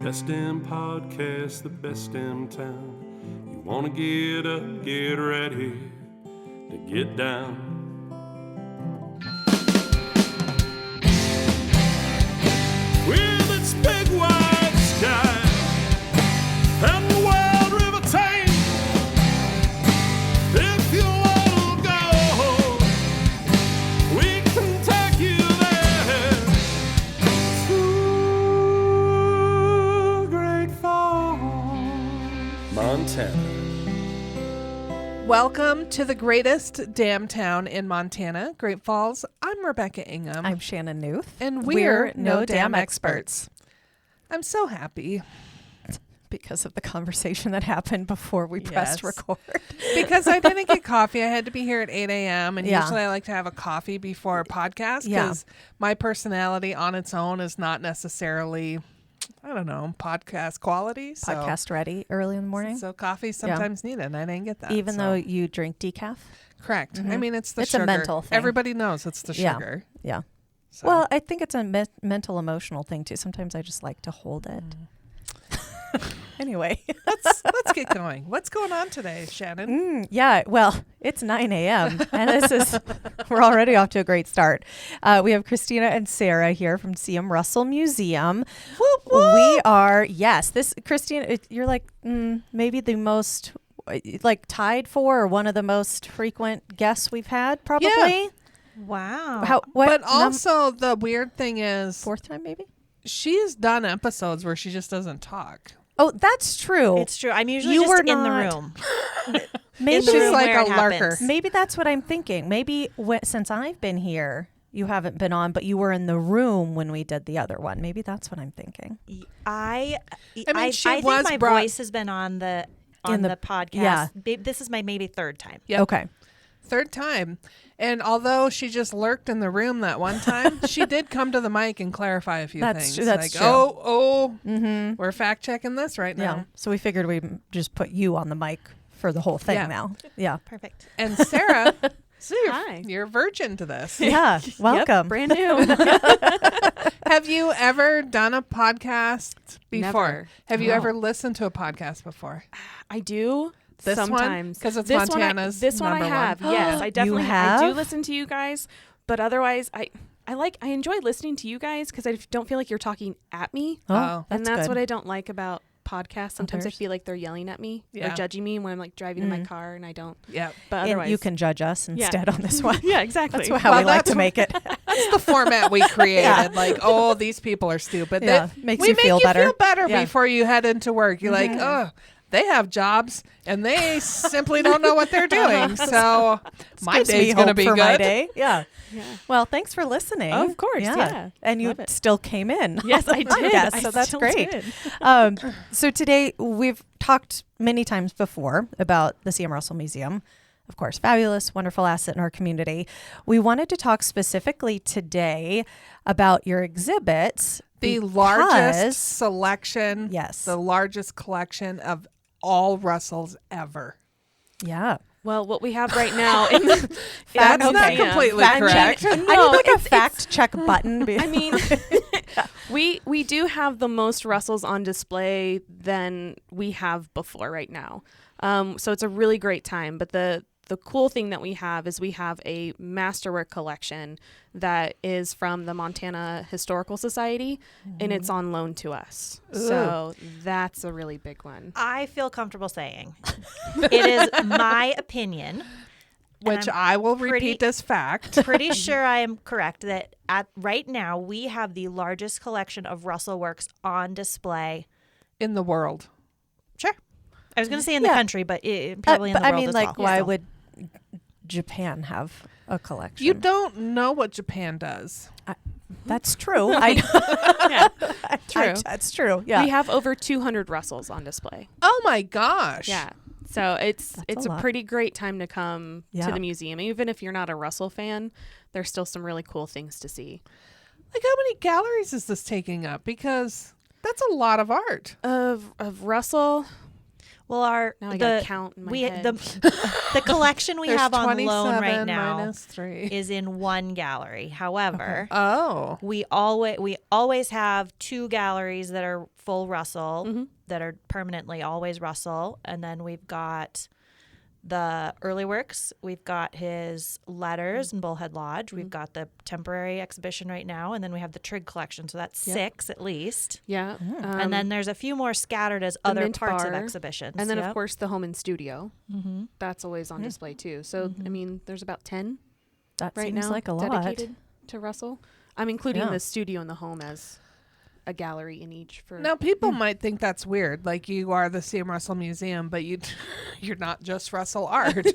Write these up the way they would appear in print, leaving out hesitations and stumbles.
Best in podcast, the best in town. You wanna get up, get ready to get down. With its big wide sky and the wild river Thames, if you wanna go, we can take you there to Great Falls, Montana. Welcome to the greatest damn town in Montana, Great Falls. I'm Rebecca Ingham. I'm Shannon Newth. And we're no damn experts. I'm so happy. Because of the conversation that happened before we pressed record. Because I didn't get coffee. I had to be here at 8 a.m. And usually I like to have a coffee before a podcast because my personality on its own is not necessarily, I don't know, podcast quality. Podcast ready early in the morning. So coffee's sometimes needed, and I didn't get that. Even though you drink decaf? Correct. Mm-hmm. I mean, it's it's sugar. a mental thing. Everybody knows it's the sugar. Yeah. So. Well, I think it's a mental, emotional thing too. Sometimes I just like to hold it. Anyway, let's get going. What's going on today, Shannon? Well, it's 9 a.m. and we're already off to a great start. We have Christina and Sarah here from C.M. Russell Museum. Whoop, whoop. We are, Christina, you're like maybe the most, tied for or one of the most frequent guests we've had, probably. Yeah. Wow. But also the weird thing is, fourth time maybe? She's done episodes where she just doesn't talk. Oh, that's true. It's true. I'm usually just in the room. Maybe she's like a lurker. Maybe that's what I'm thinking. Maybe since I've been here, you haven't been on, but you were in the room when we did the other one. Maybe that's what I'm thinking. I think my voice has been on the podcast. Yeah. This is my maybe third time. Yep. Okay. Third time. And although she just lurked in the room that one time, she did come to the mic and clarify a few things. That's true. We're fact checking this right now. Yeah. So we figured we'd just put you on the mic for the whole thing now. Yeah. Perfect. And Sarah, Hi. you're virgin to this. Yeah. Welcome. Yep, brand new. Have you ever done a podcast before? Never. Have you ever listened to a podcast before? I do. This sometimes because it's this Montana's this one I have. Yes, I definitely have? I do listen to you guys, but otherwise I enjoy listening to you guys because I don't feel like you're talking at me. Oh, and that's good. what I don't like about podcasts. Sometimes I Others? feel like they're yelling at me or Yeah. judging me when I'm like driving in my car and I don't. Yeah. But And otherwise you can judge us instead on this one. Yeah, exactly. That's how we like that's to make it. That's the format we created. Like, these people are stupid. Yeah, makes you feel better. Feel better Yeah. before you head into work. You're like, they have jobs and they simply don't know what they're doing. So my Gives me day's going to hope be for good. my day. Yeah. Yeah. Well, thanks for listening. Of course, yeah. And you Love it. still came in. Yes, I did. Yes, I so that's still great. did. So today we've talked many times before about the C.M. Russell Museum. Of course, fabulous, wonderful asset in our community. We wanted to talk specifically today about your exhibits. The because- largest selection, Yes. the largest collection of all Russells ever. Yeah. Well, what we have right now in the That's not museum- completely Fact correct. check. No, I need like a it's- fact check button. I mean, we do have the most Russells on display than we have before right now. So it's a really great time. But the cool thing that we have is we have a masterwork collection that is from the Montana Historical Society, and it's on loan to us. So that's a really big one. I feel comfortable saying it is my opinion, Which I'm I will repeat as fact. pretty sure I am correct that right now we have the largest collection of Russell works on display. In the world. Sure. I was going to say in the country, but probably in the but world I mean, as like, well. why Yeah. would Japan have a collection? You don't know what Japan does. That's true. Yeah, true. That's true. Yeah. We have over 200 Russells on display. Oh my gosh. Yeah. So it's a a lot. pretty great time to come Yeah. to the museum. Even if you're not a Russell fan, there's still some really cool things to see. Like, how many galleries is this taking up? Because that's a lot of art. Of Russell, Well, Now I gotta count in my head. The collection we There's have on 27 loan right now minus 3. is in one gallery. However, Oh. we always have 2 galleries that are full Russell, that are permanently always Russell, and then we've got the early works. We've got his letters in Bullhead Lodge. We've got the temporary exhibition right now, and then we have the Trigg collection. So that's 6 at least. Yeah. And then there's a few more scattered as other Mint parts Bar, of exhibitions. And then, of course, the home and studio. Mm-hmm. That's always on display, too. So, I mean, there's about 10 That right seems now like a lot. dedicated to Russell. I'm including Yeah. the studio and the home as a gallery in each. For Now, people might think that's weird. Like, you are the C.M. Russell Museum, but you're not just Russell art.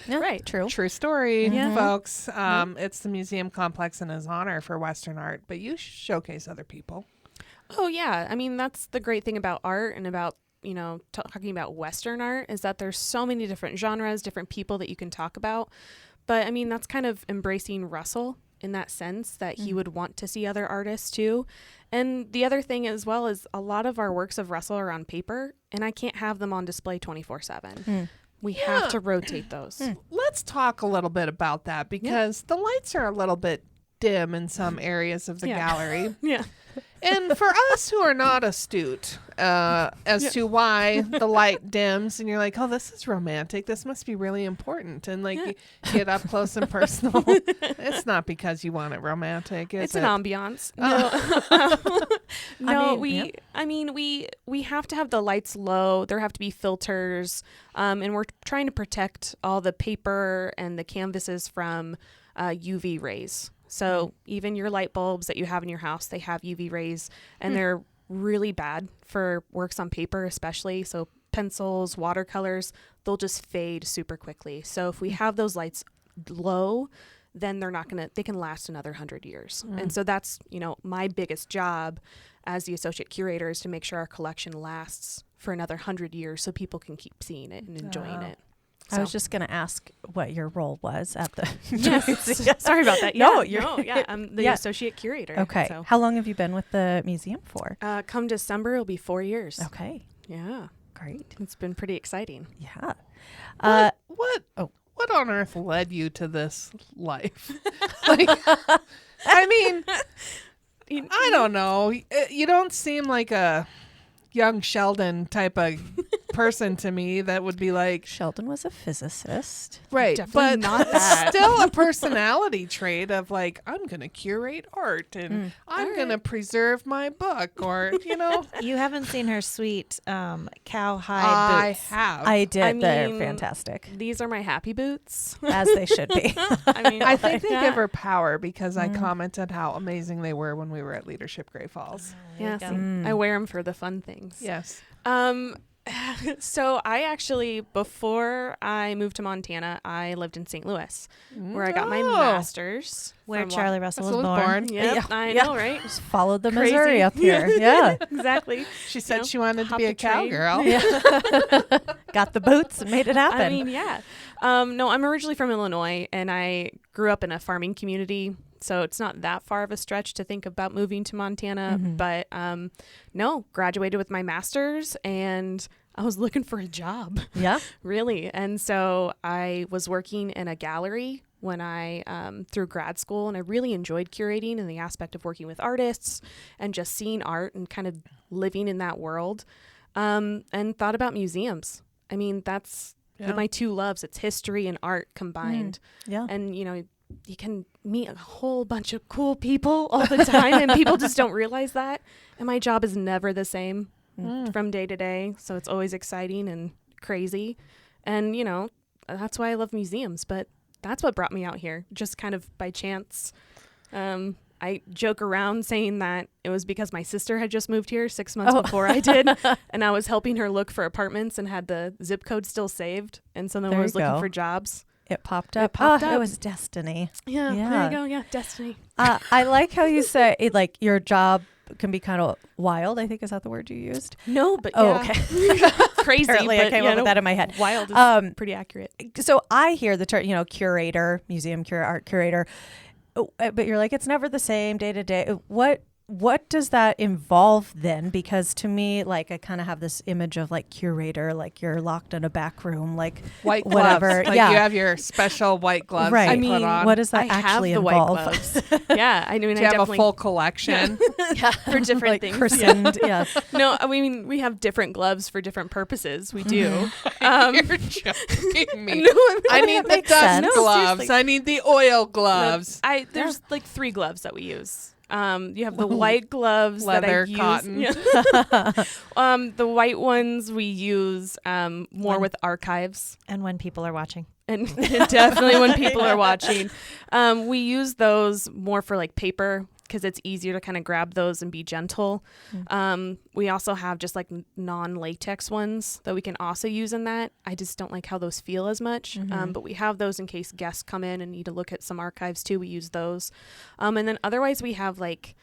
Yeah, Right. True. True story, Yeah. folks. It's the museum complex in his honor for Western art, but you showcase other people. Oh, yeah. I mean, that's the great thing about art and about, talking about Western art is that there's so many different genres, different people that you can talk about. But, I mean, that's kind of embracing Russell in that sense that he would want to see other artists too. And the other thing as well is a lot of our works of Russell are on paper, and I can't have them on display 24/7. We have to rotate those. Let's talk a little bit about that because the lights are a little bit dim in some areas of the gallery. Yeah. And for us who are not astute as to why the light dims and you're like, oh, this is romantic. This must be really important. And like you get up close and personal. It's not because you want it romantic, is It's it? an ambiance. No, we have to have the lights low. There have to be filters, and we're trying to protect all the paper and the canvases from UV rays. So even your light bulbs that you have in your house, they have UV rays, and they're really bad for works on paper, especially. So pencils, watercolors, they'll just fade super quickly. So if we have those lights low, then they can last another 100 years. And so that's, my biggest job as the associate curator is to make sure our collection lasts for another 100 years so people can keep seeing it and enjoying it. I was just going to ask what your role was at the Yes. Sorry about that. No, I'm the associate curator. Okay. So. How long have you been with the museum for? Come December, it'll be 4 years. Okay. Yeah. Great. It's been pretty exciting. Yeah. What on earth led you to this life? I mean, I don't know. You don't seem like a young Sheldon type of person to me that would be like Sheldon was a physicist. right, Definitely but not that. still a personality trait of like I'm going to curate art and I'm going to preserve my book or You haven't seen her sweet cowhide I boots. have. I did. I They're mean, fantastic, These are my happy boots. as they should be. I mean, I think they yeah. give her power because I commented how amazing they were when we were at Leadership Great Falls. Yeah, There see, you go. I wear them for the fun things. Yes. So I actually, before I moved to Montana, I lived in St. Louis, where I got my master's. Where from Charlie Russell was Russell was born. born. Yep, Yeah. I Yeah. know, right? Just followed the Crazy. Missouri up here. Yeah. Exactly. She said know, she wanted to hop be a the train. cowgirl. Got the boots and made it happen. I mean, yeah. No, I'm originally from Illinois, and I grew up in a farming community, so it's not that far of a stretch to think about moving to Montana. But no, graduated with my master's, and I was looking for a job, Yeah. really. And so I was working in a gallery when I through grad school, and I really enjoyed curating and the aspect of working with artists and just seeing art and kind of living in that world, and thought about museums. I mean, that's my two loves. It's history and art combined. Yeah. And, you can meet a whole bunch of cool people all the time, and people just don't realize that. And my job is never the same from day to day. So it's always exciting and crazy. And, that's why I love museums. But that's what brought me out here, just kind of by chance. I joke around saying that it was because my sister had just moved here 6 months before I did, and I was helping her look for apartments and had the zip code still saved, and so then I was looking for jobs. It popped up. It was destiny. Yeah, Yeah. there you go. Yeah, destiny. I like how you say it, like your job can be kind of wild. I think is that the word you used? No, but okay. crazy. Apparently, but, I came up with that in my head. Wild is pretty accurate. So I hear the term, curator, museum art curator, but you're like it's never the same day to day. What what does that involve then? Because to me, like, I kind of have this image of like curator, like you're locked in a back room, like white whatever. gloves. Like you have your special white gloves. Right. You I put mean, on. what does that I actually have the involve? white gloves. Yeah, I mean, Do you I have definitely a full collection? for different Like things. christened, yeah. No, I mean we have different gloves for different purposes. We do. You're joking me. No, I'm I not. need the makes dust sense. No, gloves. seriously. I need the oil gloves. There's like 3 gloves that we use. You have the white gloves Leather, that I cotton. use. Yeah. The white ones we use more with archives, And when people are watching. and definitely when people are watching. We use those more for like paper because it's easier to kind of grab those and be gentle. We also have just like non-latex ones that we can also use in that. I just don't like how those feel as much. But we have those in case guests come in and need to look at some archives too. We use those. And then otherwise we have like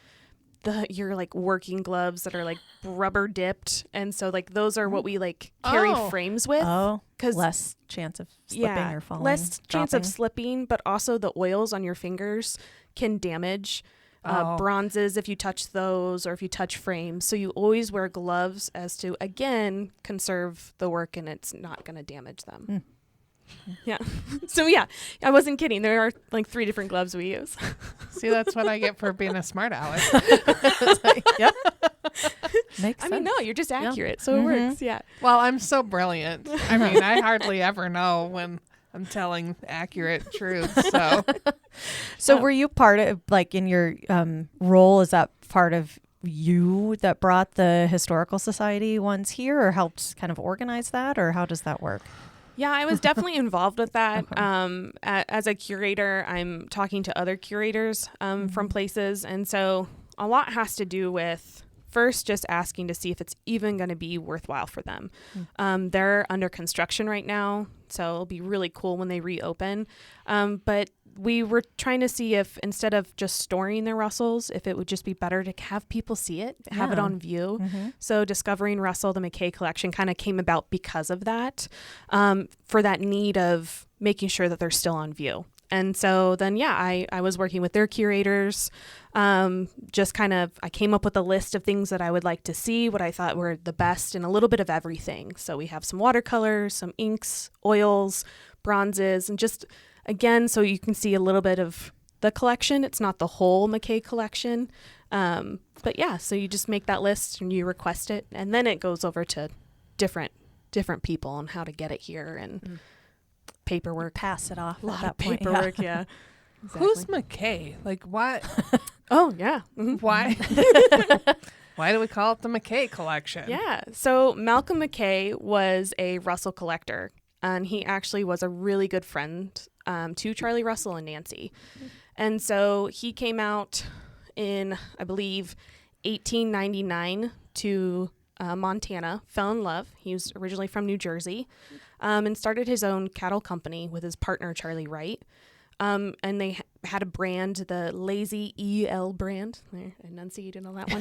your like working gloves that are like rubber dipped. And so like those are what we like carry Oh. frames with. Oh, 'Cause- less chance of slipping or falling. less chance of dropping. slipping, but also the oils on your fingers can damage bronzes if you touch those or if you touch frames. So you always wear gloves as to, again, conserve the work and it's not going to damage them. Yeah. So yeah, I wasn't kidding. There are like 3 different gloves we use. See, that's what I get for being a smart aleck. Yep. Makes I sense. mean, no, you're just accurate. So it works. Yeah. Well, I'm so brilliant. I mean, I hardly ever know when I'm telling accurate truth. So were you part of, like, in your role, is that part of you that brought the Historical Society ones here or helped kind of organize that, or how does that work? Yeah, I was definitely involved with that. Okay. As a curator, I'm talking to other curators from places. And so a lot has to do with first just asking to see if it's even going to be worthwhile for them. They're under construction right now, so it'll be really cool when they reopen. But we were trying to see if instead of just storing their Russells, if it would just be better to have people see it, have it on view. So Discovering Russell, the McKay collection, kind of came about because of that, for that need of making sure that they're still on view. And so then, yeah, I was working with their curators, just kind of, I came up with a list of things that I would like to see, what I thought were the best, and a little bit of everything. So we have some watercolors, some inks, oils, bronzes, and just, again, so you can see a little bit of the collection. It's not the whole McKay collection. But yeah, so you just make that list and you request it, and then it goes over to different people on how to get it here and paperwork. Pass it off. A lot at of that point, paperwork, yeah. who's McKay? Like what? Oh, yeah. Mhm. Why? Why do we call it the McKay collection? Yeah. So Malcolm McKay was a Russell collector, and he actually was a really good friend to Charlie Russell and Nancy. And so he came out in, I believe, 1899 to Montana, fell in love. He was originally from New Jersey, and started his own cattle company with his partner, Charlie Wright. And they had a brand, the Lazy EL brand. I enunciated on that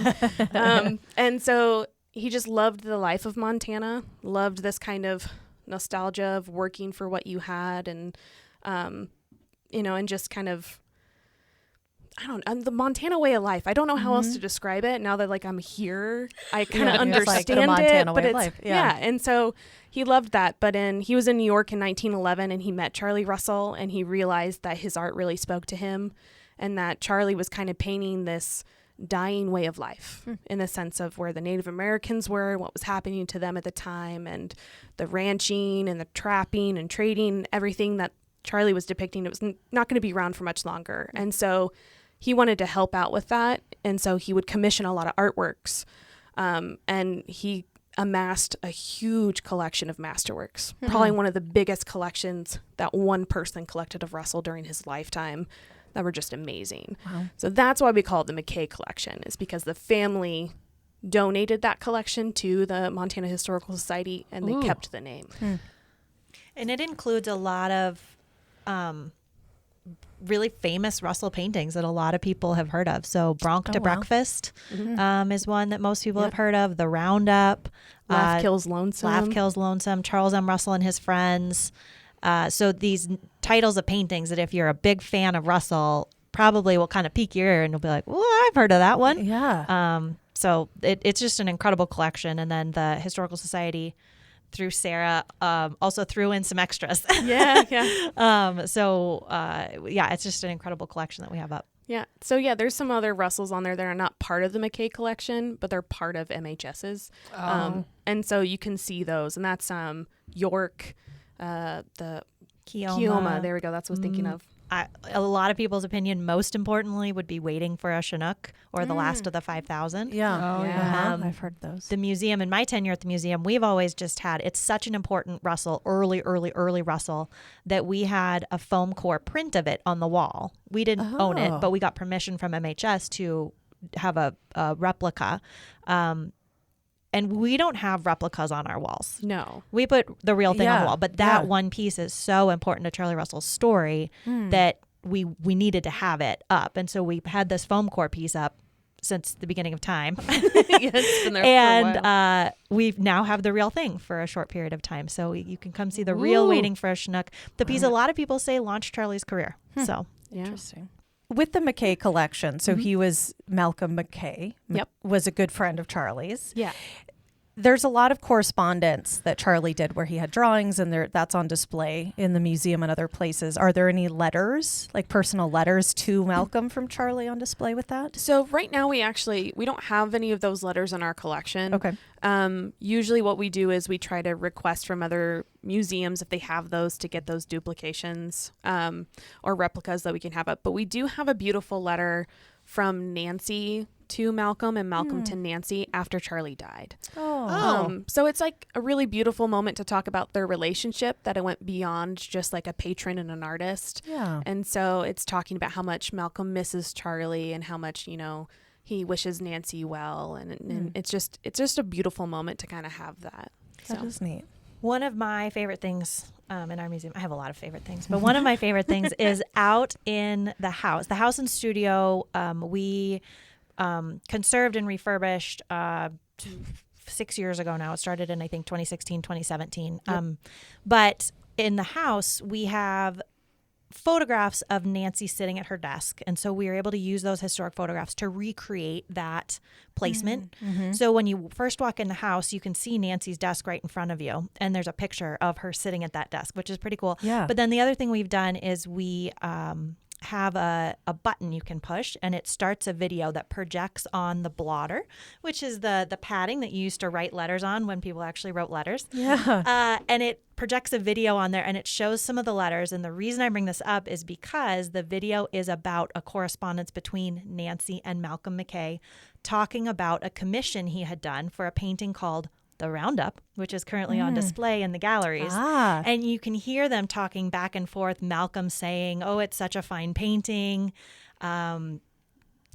one. And so he just loved the life of Montana, loved this kind of nostalgia of working for what you had, and, and just kind of, the Montana way of life. I don't know how else to describe it now that like I'm here. I kind of it's like the understand Montana it, way but of it's life. yeah. And so he loved that. But he was in New York in 1911, and he met Charlie Russell, and he realized that his art really spoke to him, and that Charlie was kind of painting this dying way of life in the sense of where the Native Americans were and what was happening to them at the time, and the ranching and the trapping and trading, everything that Charlie was depicting. It was not going to be around for much longer. And so he wanted to help out with that. And so he would commission a lot of artworks. And he amassed a huge collection of masterworks, probably one of the biggest collections that one person collected of Russell during his lifetime that were just amazing. Wow. So that's why we call it the McKay collection, is because the family donated that collection to the Montana Historical Society, and they kept the name. And it includes a lot of really famous Russell paintings that a lot of people have heard of. So Bronc to wow. Breakfast is one that most people have heard of. The Roundup. Laugh Kills Lonesome. Laugh Kills Lonesome. Charles M. Russell and His Friends. So these titles of paintings that if you're a big fan of Russell, probably will kind of pique your ear and you'll be like, well, I've heard of that one. Yeah. So it's just an incredible collection. And then the Historical Society through Sarah also threw in some extras. Yeah. It's just an incredible collection that we have up. Yeah. So there's some other Russells on there that are not part of the McKay collection, but they're part of MHS's. And so you can see those, and that's York, the Keoma. There we go. That's what I was thinking of. A lot of people's opinion, most importantly, would be Waiting for a Chinook or The Last of the 5,000. Yeah. Oh, yeah. I've heard those. The museum, in my tenure at the museum, we've always just had, it's such an important Russell, early Russell, that we had a foam core print of it on the wall. We didn't own it, but we got permission from MHS to have a replica. And we don't have replicas on our walls. No. We put the real thing on the wall. But that one piece is so important to Charlie Russell's story that we needed to have it up. And so we had this foam core piece up since the beginning of time. It's been there for a while. And we now have the real thing for a short period of time. So you can come see the real Waiting for a Chinook. The piece a lot of people say launched Charlie's career. So Interesting. With the McKay collection, so he was Malcolm McKay, was a good friend of Charlie's. Yeah. There's a lot of correspondence that Charlie did where he had drawings, and that's on display in the museum and other places. Are there any letters, like personal letters to Malcolm from Charlie on display with that? So right now we don't have any of those letters in our collection. Okay. Usually what we do is we try to request from other museums if they have those to get those duplications or replicas that we can have up. But we do have a beautiful letter from Nancy to Malcolm and Malcolm to Nancy after Charlie died. So it's like a really beautiful moment to talk about their relationship, that it went beyond just like a patron and an artist. Yeah. And so it's talking about how much Malcolm misses Charlie and how much, he wishes Nancy well. And it's just a beautiful moment to kind of have that. That is neat. one of my favorite things in our museum, I have a lot of favorite things, but one of my favorite things is out in the house and studio. We conserved and refurbished 6 years ago now. It started in, I think, 2016, 2017. Yep. But in the house, we have photographs of Nancy sitting at her desk. And so we were able to use those historic photographs to recreate that placement. Mm-hmm. So when you first walk in the house, you can see Nancy's desk right in front of you. And there's a picture of her sitting at that desk, which is pretty cool. Yeah. But then the other thing we've done is we have a button you can push, and it starts a video that projects on the blotter, which is the padding that you used to write letters on when people actually wrote letters. Yeah. And it projects a video on there, and it shows some of the letters. And the reason I bring this up is because the video is about a correspondence between Nancy and Malcolm McKay talking about a commission he had done for a painting called The Roundup, which is currently on display in the galleries. And you can hear them talking back and forth. Malcolm saying, "Oh, it's such a fine painting.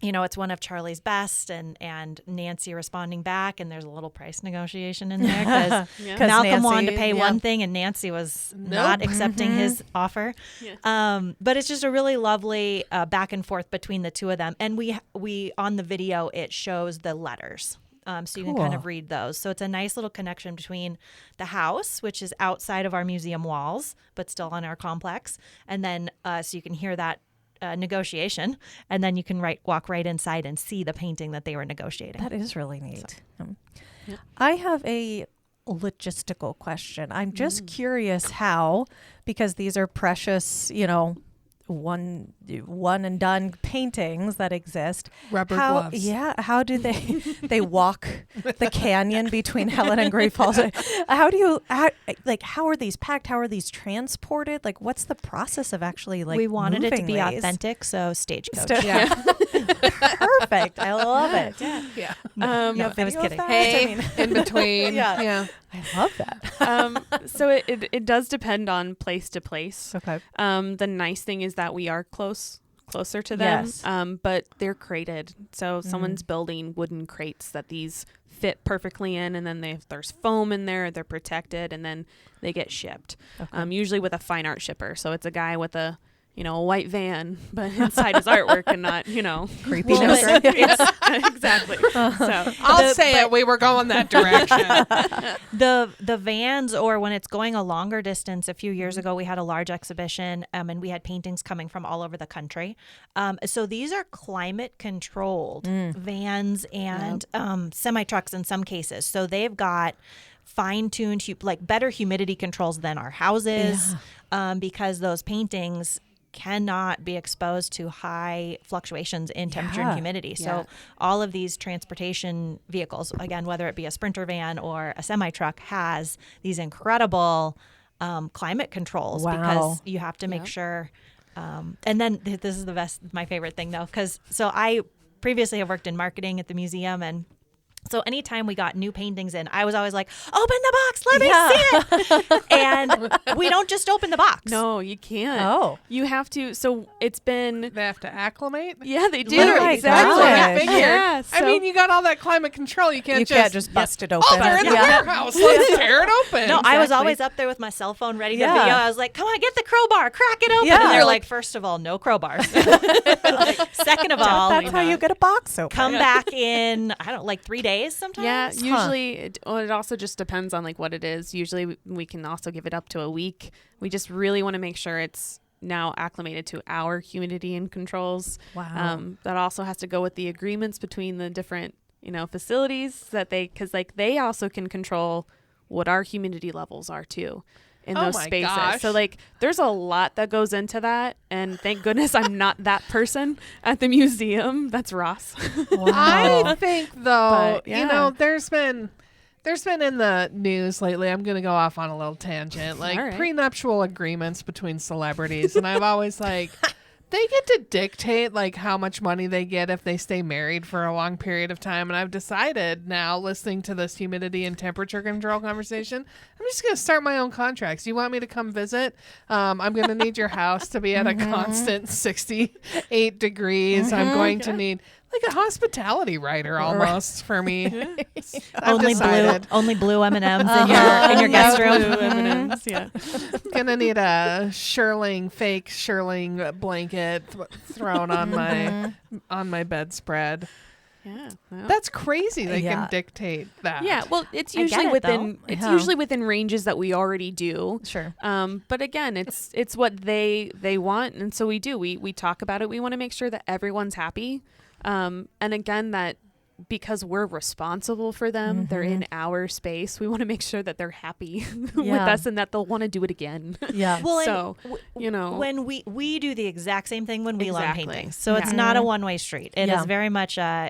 It's one of Charlie's best," and Nancy responding back, and there's a little price negotiation in there because Malcolm Nancy, wanted to pay one thing and Nancy was not accepting his offer. Yeah. But it's just a really lovely back and forth between the two of them. And we on the video, it shows the letters. So you can kind of read those. So it's a nice little connection between the house, which is outside of our museum walls, but still on our complex. And then so you can hear that negotiation, and then you can walk right inside and see the painting that they were negotiating. That is really neat. I have a logistical question. I'm just curious how, because these are precious, one and done paintings that exist. Rubber gloves. Yeah. How do they walk the canyon between Helen and Great Falls? How are these packed? How are these transported? Like, what's the process of actually we wanted it to be these? Authentic, so stagecoach. Yeah. Perfect. I love it. Yeah. I was kidding. Hey, in between. Yeah. I love that. So it does depend on place to place. Okay. The nice thing is that we are closer to them. Yes. But they're crated. So someone's building wooden crates that these fit perfectly in, and then there's foam in there, they're protected, and then they get shipped. Okay. Usually with a fine art shipper. So it's a guy with a a white van, but inside is artwork and not, Creepiness. exactly. So I'll say it. We were going that direction. The vans, or when it's going a longer distance, a few years ago we had a large exhibition, and we had paintings coming from all over the country. So these are climate controlled vans and semi trucks in some cases. So they've got fine-tuned, like better humidity controls than our houses, because those paintings cannot be exposed to high fluctuations in temperature and humidity. So all of these transportation vehicles, again, whether it be a Sprinter van or a semi-truck, has these incredible climate controls because you have to make sure. And then this is my favorite thing though, because I previously have worked in marketing at the museum, and so anytime we got new paintings in, I was always like, open the box, let me see it. And we don't just open the box. no, you can't. Oh. You have to. So it's been. They have to acclimate. Yeah, they do. Literally, Exactly. that's what I figured. Yeah, I mean, you got all that climate control. You can't just bust it open. Oh, they're in the warehouse. Let's tear it open. No, I was always up there with my cell phone ready to video. I was like, come on, get the crowbar, crack it open. Yeah. And they're like, first of all, no crowbars. Second of all, That's how you get a box open. come back in, I don't know, like 3 days sometimes. Yeah, usually it also just depends on like what it is. Usually we can also give it up to a week. We just really want to make sure it's now acclimated to our humidity and controls. Wow. That also has to go with the agreements between the different, facilities that because like they also can control what our humidity levels are too in Oh those my spaces. gosh. So like there's a lot that goes into that, and thank goodness I'm not that person at the museum. That's Ross. I think though, But, yeah. there's been in the news lately. I'm going to go off on a little tangent, like All right. prenuptial agreements between celebrities, and I've always like they get to dictate like how much money they get if they stay married for a long period of time. And I've decided now, listening to this humidity and temperature control conversation, I'm just going to start my own contracts. You want me to come visit? I'm going to need your house to be at a constant 68 degrees. I'm going to need like a hospitality writer almost for me. I've decided. Only blue M&Ms in your guest room. Blue M&Ms, yeah. Gonna need a fake Sherling blanket thrown on my bedspread. Yeah. Well. That's crazy. They Yeah. can dictate that. Yeah, well, it's I get usually it, within though. it's Yeah. usually within ranges that we already do. Sure. But again, it's what they want, and so we do. We talk about it. We want to make sure that everyone's happy. And again, that because we're responsible for them, they're in our space. We want to make sure that they're happy with us and that they'll want to do it again. Yeah. Well, So, when we do the exact same thing when we loan Exactly. paintings, so it's Yeah. not a one-way street. It Yeah. is very much a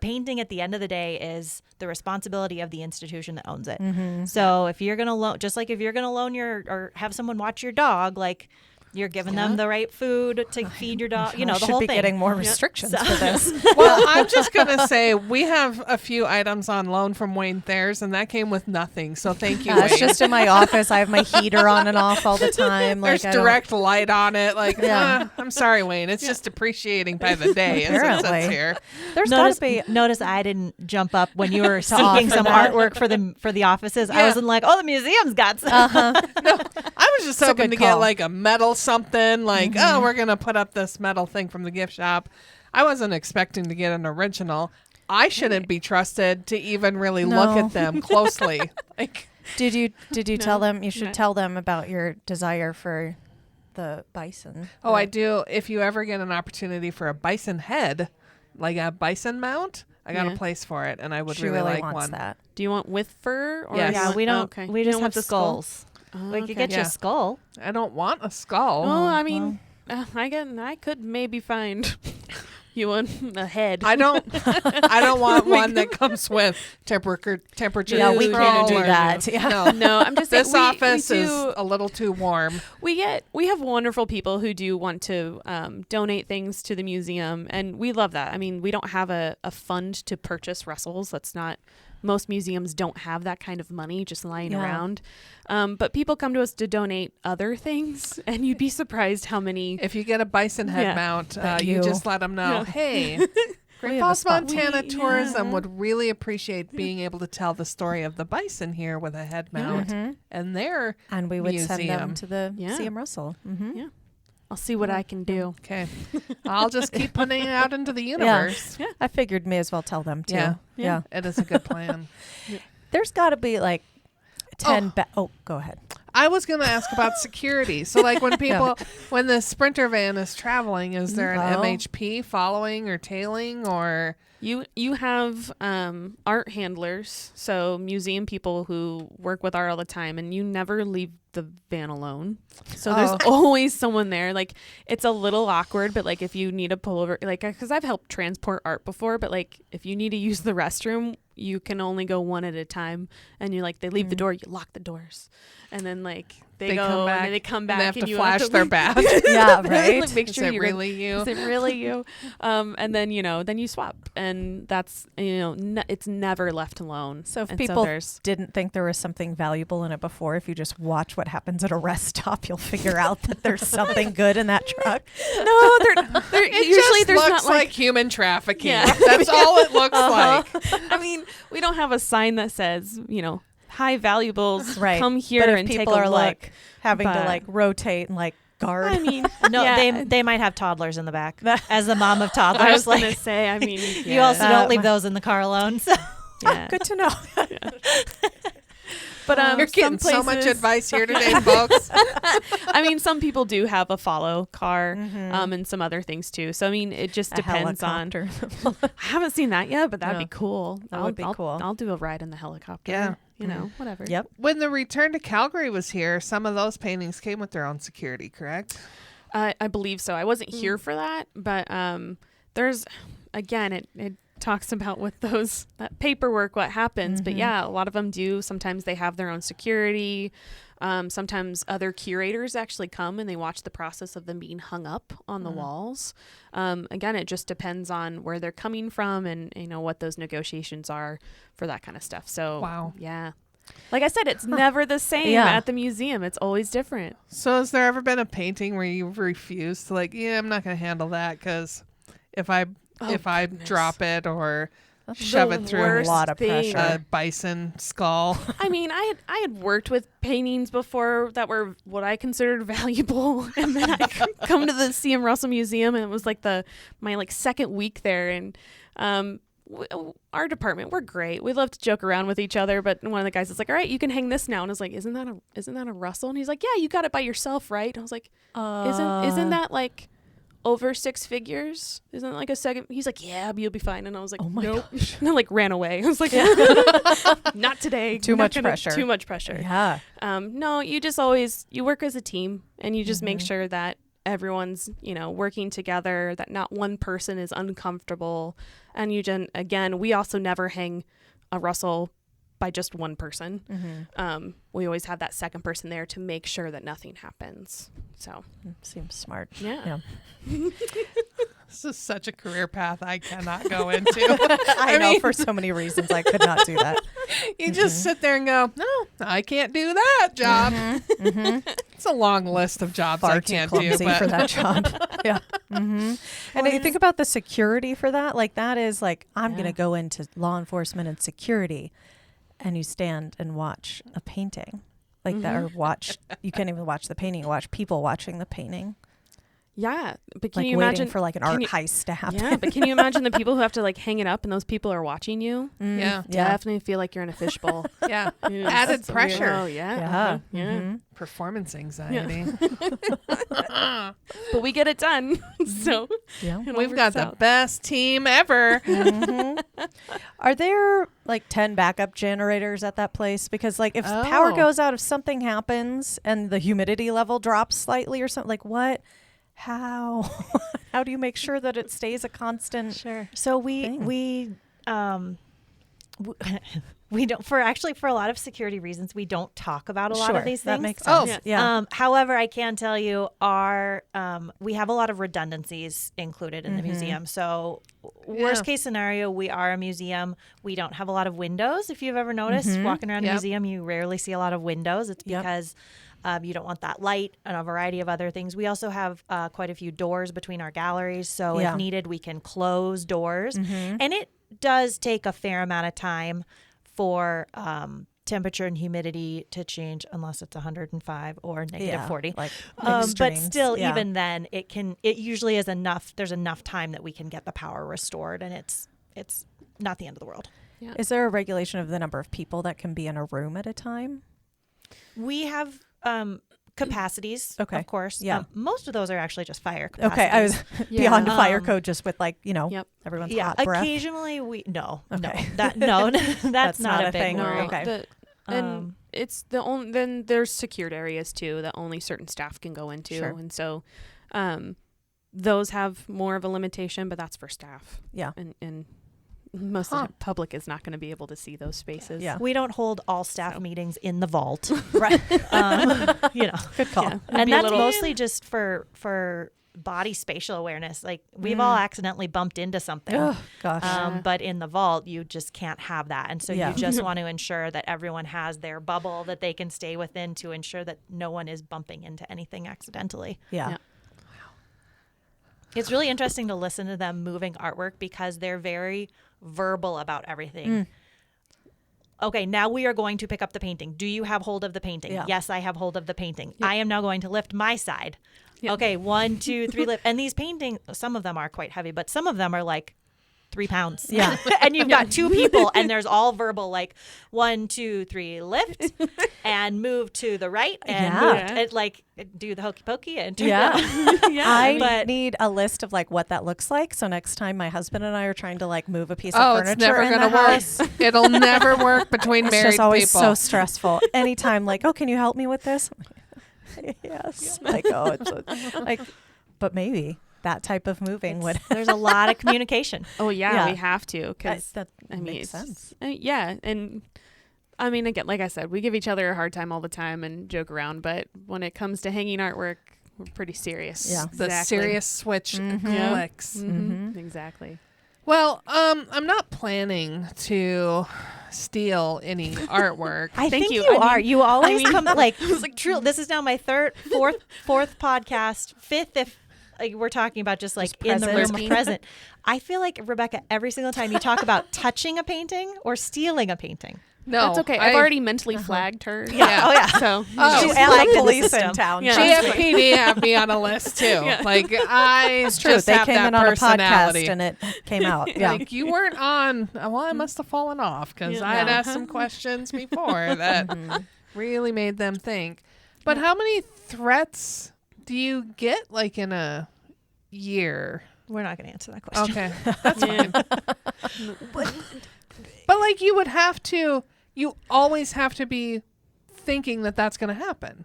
painting at the end of the day is the responsibility of the institution that owns it. So if you're gonna loan, just like if you're gonna loan or have someone watch your dog, like you're giving them the right food to feed your dog, the should whole be thing. getting more restrictions for this. Well, I'm just gonna say we have a few items on loan from Wayne Thayer's, and that came with nothing. So thank you, It's Wayne. just in my office. I have my heater on and off all the time. There's I don't- direct light on it. Like, Yeah. I'm sorry, Wayne. It's just depreciating by the day as it Apparently. sits here. There's Notice, got to be. notice I didn't jump up when you were seeking offer some that. artwork for the offices. I Yeah. wasn't like, oh, the museum's got some. I was just a hoping good to get call. like a metal something, like, oh, we're going to put up this metal thing from the gift shop. I wasn't expecting to get an original. I shouldn't be trusted to even really look No. at them closely. Like, Did you tell them? You should No. tell them about your desire for the bison. oh, I do. If you ever get an opportunity for a bison head, like a bison mount, I got Yeah. a place for it, and I would She really really like wants one. that. Do you want with fur? Or Yes. you Yeah, want- we don't. okay. We You just don't have want the skull? skulls. Oh, We could okay. get you Yeah. a skull. I don't want a skull. Oh, I mean, I could maybe find you a head. I don't want one that comes with temperature. Yeah, we control can't do or- that. Yeah. No. No, I'm just saying This we office is do- a little too warm. We have wonderful people who do want to donate things to the museum, and we love that. I mean, we don't have a fund to purchase Russells. That's not, most museums don't have that kind of money just lying Yeah. around. But people come to us to donate other things, and you'd be surprised how many. If you get a bison head Yeah. mount, That you you- just let them know, Yeah. hey, Great Falls, Montana Tourism would really appreciate being able to tell the story of the bison here with a head mount and their And we would send them museum. to the CM Russell. Yeah. I'll see what I can do. Okay. I'll just keep putting it out into the universe. Yeah. I figured may as well tell them too. Yeah. It is a good plan. There's got to be like 10 go ahead. I was going to ask about security. So, like, when people, when the Sprinter van is traveling, is there an MHP following or tailing, or You have art handlers, so museum people who work with art all the time, and you never leave the van alone. So there's always someone there. Like, it's a little awkward, but like if you need to pull over, like, because I've helped transport art before, but like if you need to use the restroom, you can only go one at a time, and you like they leave the door, you lock the doors, and then like they go come back, and then they come back and they have and to you flash have to their badge. Yeah, right. Like, make sure Is it you're really you? Is it really you? And then then you swap, and that's it's never left alone. So if And people there's didn't think there was something valuable in it before, if you just watch what happens at a rest stop, you'll figure out that there's something good in that truck. no, they're It usually just there's looks not like like human trafficking. Yeah. That's all it looks like. I mean, we don't have a sign that says, high valuables, Right. come here But if and take people a are look. like having to but- like rotate and like guard. I mean, No, yeah, they might have toddlers in the back. As the mom of I toddlers, was like gonna say. I mean, you also Yeah. don't leave those in the car alone. So. yeah. Good to know. But You're getting some so much places- advice here today, folks. I mean, some people do have a follow car, and some other things too. So I mean, it just A depends on. helicopter. I haven't seen that yet, but that'd No. be cool. That would be cool. I'll do a ride in the helicopter. Yeah. Whatever. Yep. When the Return to Calgary was here, some of those paintings came with their own security, correct? I believe so. I wasn't here for that, but there's again it talks about with those that paperwork what happens. But yeah, a lot of them do. Sometimes they have their own security. Sometimes other curators actually come and they watch the process of them being hung up on the walls. Again, it just depends on where they're coming from and what those negotiations are for that kind of stuff. So Wow. yeah. Like I said, it's never the same Yeah. at the museum. It's always different. So has there ever been a painting where you've refused to I'm not going to handle that because if I drop it or shove the it through worst a lot of thing. pressure. a bison skull. I mean, I had worked with paintings before that were what I considered valuable, and then I come to the CM Russell Museum, and it was like my second week there, and our department, we're great. We love to joke around with each other, but one of the guys is like, "All right, you can hang this now," and I was like, "Isn't that a Russell?" And he's like, "Yeah, you got it by yourself, right?" And I was like, "Isn't that like over 6 figures? Isn't it like a second?" He's like, "Yeah, but you'll be fine." And I was like, Oh my "Nope." gosh. And I ran away. I was like, "Not today. Too Not much gonna- pressure. Too much pressure." Yeah. No, you just always you work as a team, and you just make sure that everyone's working together, that not one person is uncomfortable. And again, we also never hang a Russell by just one person. We always have that second person there to make sure that nothing happens. So Seems smart. yeah. This is such a career path I cannot go into. I know mean- for so many reasons I could not do that. You just sit there and go, no, I can't do that job. It's a long list of jobs I Far too can't do. clumsy But for that job. Yeah. And you think about the security for that, like that is like, I'm going to go into law enforcement and security, and you stand and watch a painting like that, or you can't even watch the painting, you watch people watching the painting. Yeah, but can Like you waiting imagine for like an can art you- heist to happen. Yeah, but can you imagine the people who have to like hang it up and those people are watching you? Yeah. Definitely feel like you're in a fishbowl. Yeah. Yes. Added That's pressure. weird. Oh yeah. Yeah. Uh-huh. Yeah. Performance anxiety. But we get it done. So Yeah. it all We've got works the out. best team ever. Are there like 10 backup generators at that place? Because like if power Oh. goes out, if something happens and the humidity level drops slightly or something, like what? How? How do you make sure that it stays a constant? Sure. So we don't for a lot of security reasons we don't talk about a lot of these things. That makes sense. Oh, yeah. However, I can tell you our we have a lot of redundancies included in the museum. So worst case scenario, we are a museum. We don't have a lot of windows. If you've ever noticed, walking around a museum, you rarely see a lot of windows. It's because you don't want that light and a variety of other things. We also have quite a few doors between our galleries. So if needed, we can close doors. And it does take a fair amount of time for temperature and humidity to change, unless it's 105 or negative 40. Like but still, even then, it usually is enough. There's enough time that we can get the power restored, and it's not the end of the world. Yeah. Is there a regulation of the number of people that can be in a room at a time? We have capacities, of course. Yeah. Most of those are actually just fire capacities. Okay, I was beyond fire code, just with like, everyone's hot breath. Occasionally that's not a thing. No, okay. And it's the only, then there's secured areas too that only certain staff can go into. And so those have more of a limitation, but that's for staff. Yeah. And most of the public is not going to be able to see those spaces. Yeah. We don't hold all staff meetings in the vault. Right. Good call. Yeah, and that's mostly just for body spatial awareness. Like we've all accidentally bumped into something. Oh, gosh. But in the vault, you just can't have that. And so you just want to ensure that everyone has their bubble that they can stay within to ensure that no one is bumping into anything accidentally. Yeah. It's really interesting to listen to them moving artwork because they're very verbal about everything. Okay, now we are going to pick up the painting. Do you have hold of the painting? Yeah. Yes, I have hold of the painting. I am now going to lift my side. Okay, 1, 2, 3, lift. And these paintings, some of them are quite heavy, but some of them are like 3 pounds. Yeah. And you've got 2 people and there's all verbal, like 1, 2, 3, lift and move to the right and move and like do the hokey pokey and I need a list of like what that looks like. So next time my husband and I are trying to like move a piece of furniture it's never in gonna the house. work. It'll never work between married people. It's just always so stressful. Anytime like, can you help me with this? Yes. Like, but maybe that type of moving would. There's a lot of communication. We have to, because that makes sense. And I mean, again, like I said, we give each other a hard time all the time and joke around, but when it comes to hanging artwork, we're pretty serious. Yeah, the serious switch clicks. Exactly. Well, I'm not planning to steal any artwork. I think you are. You always come like true. This is now my fourth podcast, fifth if we're talking about just like in the room present. I feel like, Rebecca, every single time you talk about touching a painting or stealing a painting. No, that's okay. I've already mentally flagged her. Yeah. Oh, yeah. So she's flagged police in town. Yeah. GFPD have me on a list too. Like it's true. Just they have came that in on personality. a podcast and it came out. Yeah. Like you weren't on. Well, I must have fallen off because I had asked some questions before that really made them think. But how many threats do you get like in a year? We're not going to answer that question. Okay, that's fine. But like you always have to be thinking that that's going to happen.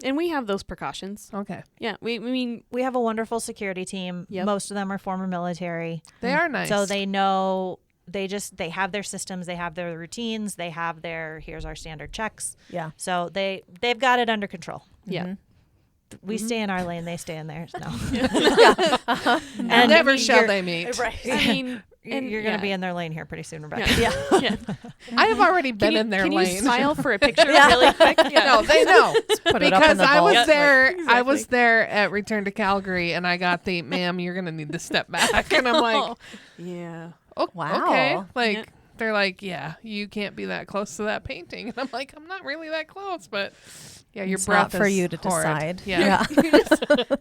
And we have those precautions. Okay. Yeah. We have a wonderful security team. Yep. Most of them are former military. They are nice. So they know, they have their systems, they have their routines, they have here's our standard checks. Yeah. So they've got it under control. Yeah. We stay in our lane, they stay in theirs. No. And never shall they meet. Right. I mean, and you're going to be in their lane here pretty soon, Rebecca. Yeah. I have already been in their lane. Can you smile for a picture really quick? No, they know. Put it up in because the I vault. was there. Exactly. I was there at Return to Calgary, and I got the ma'am. You're going to need to step back, and I'm like, wow. Okay, like. They're like, you can't be that close to that painting. And I'm like, I'm not really that close, but your it's breath not for is you to horrid. decide. Yeah.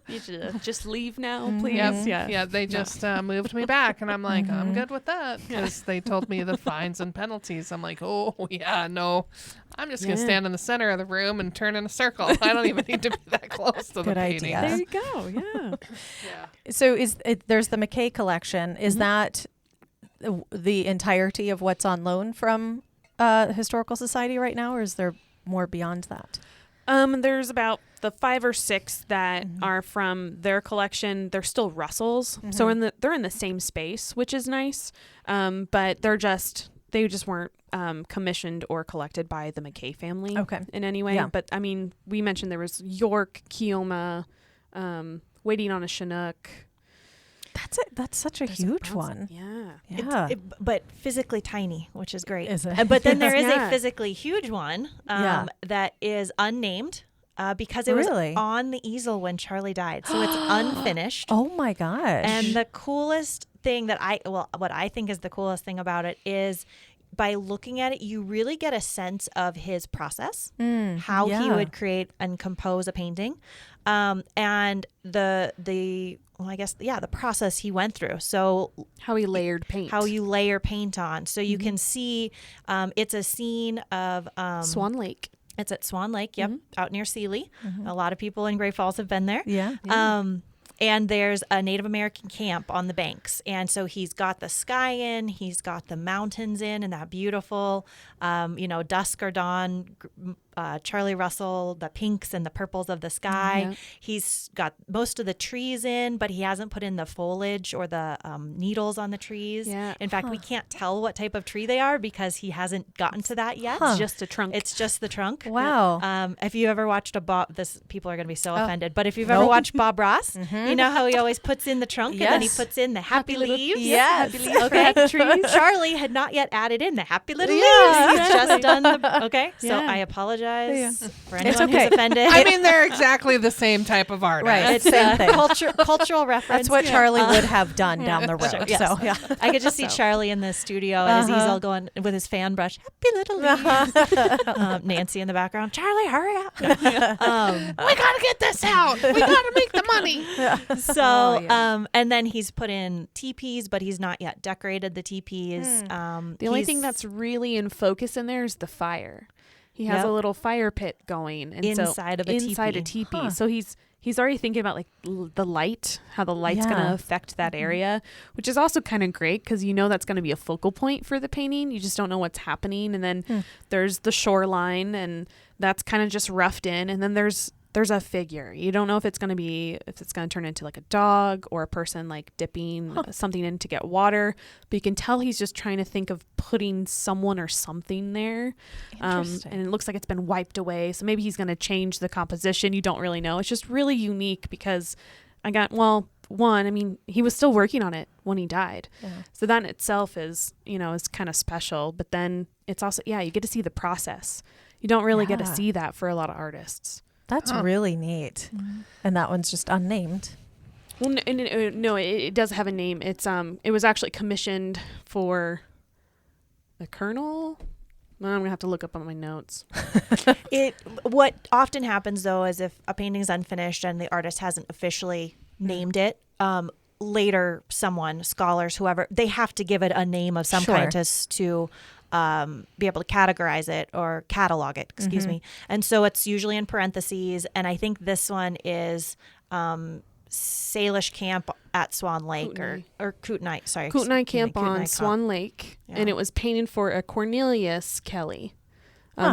You should just leave now, please. Yeah, they just moved me back. And I'm like, I'm good with that. Because they told me the fines and penalties. I'm like, no. I'm just going to stand in the center of the room and turn in a circle. I don't even need to be that close to the painting. Idea. There you go, So there's the McKay collection. Is that the entirety of what's on loan from Historical Society right now, or is there more beyond that? There's about the 5 or 6 that are from their collection. They're still Russells, so they're in the same space, which is nice. But they just weren't commissioned or collected by the McKay family in any way. Yeah. But I mean, we mentioned there was York, Keoma, Waiting on a Chinook. That's such a huge one. Yeah. But physically tiny, which is great. Is it? But then there is Yeah. a physically huge one that is unnamed because it was on the easel when Charlie died. So it's unfinished. Oh my gosh. And the coolest thing what I think is the coolest thing about it is by looking at it, you really get a sense of his process, how he would create and compose a painting, and the process he went through. So How he layered paint. how you layer paint on. So you can see it's a scene of Swan Lake. It's at Swan Lake, out near Sealy. A lot of people in Great Falls have been there. Yeah. And there's a Native American camp on the banks. And so he's got the sky in, he's got the mountains in, and that beautiful, dusk or dawn, Charlie Russell, the pinks and the purples of the sky. Yeah. He's got most of the trees in, but he hasn't put in the foliage or the needles on the trees. Yeah. In fact, we can't tell what type of tree they are because he hasn't gotten to that yet. It's just a trunk. It's just the trunk. Wow. If you ever watched people are going to be so offended, but if you've ever watched Bob Ross, you know how he always puts in the trunk and then he puts in the happy leaves? Yes. Happy leaves. Okay. Trees. Charlie had not yet added in the happy little leaves. He's just done So Yeah. I apologize for It's anyone okay. who's offended. I mean, they're exactly the same type of artist. Right. It's Same a thing. cultural reference. That's what Charlie would have done down the road. Sure, yes. So yeah. I could just see Charlie in the studio at his easel going with his fan brush, happy little leaves. Nancy in the background, Charlie, hurry up. We gotta get this out. We gotta make the money. So, and then he's put in teepees, but he's not yet decorated the teepees. The only thing that's really in focus in there is the fire. He has a little fire pit going Inside of a teepee. teepee. So he's already thinking about like the light, how the light's going to affect that area, which is also kind of great because that's going to be a focal point for the painting. You just don't know what's happening. And then there's the shoreline, and that's kind of just roughed in. And then there's a figure. You don't know if it's going to turn into like a dog or a person like dipping something in to get water, but you can tell he's just trying to think of putting someone or something there. And it looks like it's been wiped away. So maybe he's going to change the composition. You don't really know. It's just really unique because he was still working on it when he died. Yeah. So that in itself is kind of special, but then it's also, you get to see the process. You don't really get to see that for a lot of artists. That's really neat. And that one's just unnamed. Well, no, it does have a name. It's it was actually commissioned for the Colonel. I'm gonna have to look up on my notes. What often happens though is if a painting's unfinished and the artist hasn't officially named it, later scholars, whoever, they have to give it a name of some kind to be able to categorize it or catalog it, excuse me. And so it's usually in parentheses. And I think this one is Salish Camp at Swan Lake or Kootenai, sorry. Kootenai Camp on Swan Lake. Yeah. And it was painted for a Cornelius Kelly.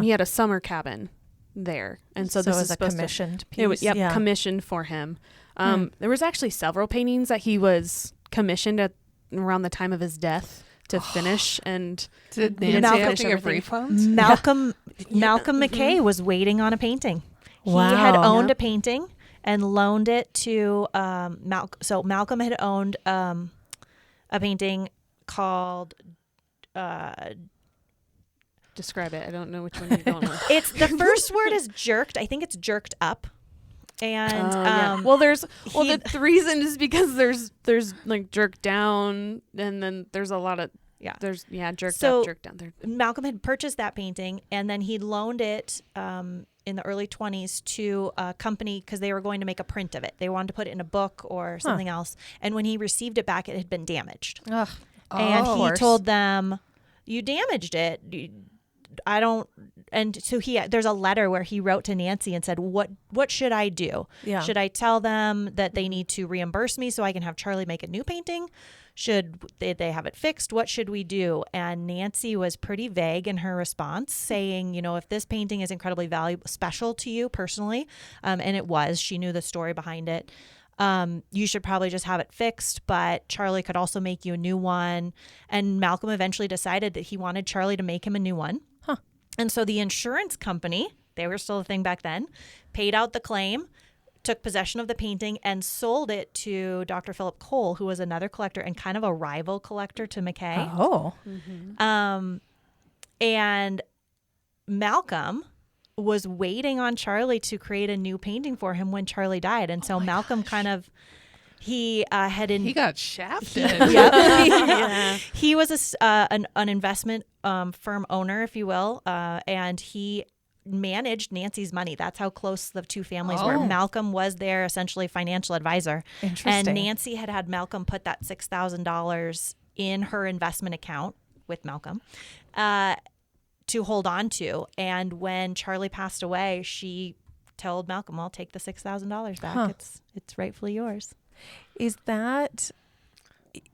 He had a summer cabin there. And so this is a commissioned piece. It was commissioned for him. There was actually several paintings that he was commissioned at around the time of his death to finish, and did Nancy have to give refunds? Malcolm McKay was waiting on a painting. Wow. He had owned a painting and loaned it to Malcolm. So Malcolm had owned a painting called. Describe it. I don't know which one you're going with. It's the first word is jerked. I think it's jerked up. And the reason is because there's like jerked down, and then there's a lot of jerked up, jerked down there. Malcolm had purchased that painting, and then he loaned it in the early 1920s to a company because they were going to make a print of it. They wanted to put it in a book or something else. And when he received it back, it had been damaged. And he told them, "You damaged it. I don't." And so there's a letter where he wrote to Nancy and said, what should I do? Yeah. Should I tell them that they need to reimburse me so I can have Charlie make a new painting? Should they have it fixed? What should we do? And Nancy was pretty vague in her response, saying, if this painting is incredibly special to you personally, and it was, she knew the story behind it, you should probably just have it fixed, but Charlie could also make you a new one. And Malcolm eventually decided that he wanted Charlie to make him a new one. And so the insurance company, they were still a thing back then, paid out the claim, took possession of the painting and sold it to Dr. Philip Cole, who was another collector and kind of a rival collector to McKay. Oh. And Malcolm was waiting on Charlie to create a new painting for him when Charlie died. And so Malcolm kind of, he got shafted. He was an investment firm owner, if you will, and he managed Nancy's money. That's how close the two families were. Malcolm was their essentially financial advisor. Interesting. And Nancy had Malcolm put that $6,000 in her investment account with Malcolm to hold on to. And when Charlie passed away, she told Malcolm, "I'll take the $6,000 back. It's rightfully yours." Is that,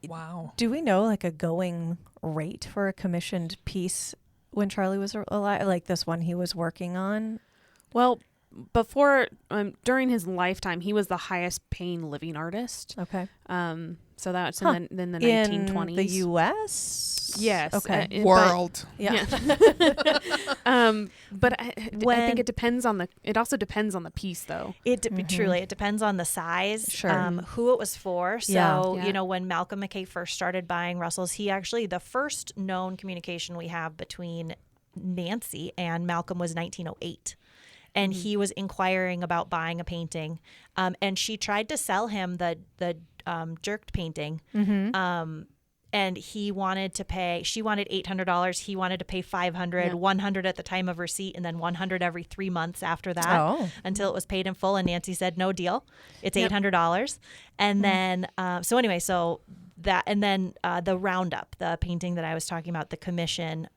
Wow. do we know like a going rate for a commissioned piece when Charlie was alive, like this one he was working on? Well, before, during his lifetime, he was the highest paying living artist. Okay. So that's in the 1920s. In the U.S.? Yes. Okay. World. Yeah. But I think it depends on it also depends on the piece, though. Truly, it depends on the size, Sure. Who it was for. So, Yeah. when Malcolm McKay first started buying Russells, the first known communication we have between Nancy and Malcolm was 1908. And he was inquiring about buying a painting. And she tried to sell him the jerked painting. And she wanted $800. He wanted to pay $500, $100 at the time of receipt, and then $100 every 3 months after that until it was paid in full. And Nancy said, "No deal. It's $800. And then, the Roundup, the painting that I was talking about, the commission,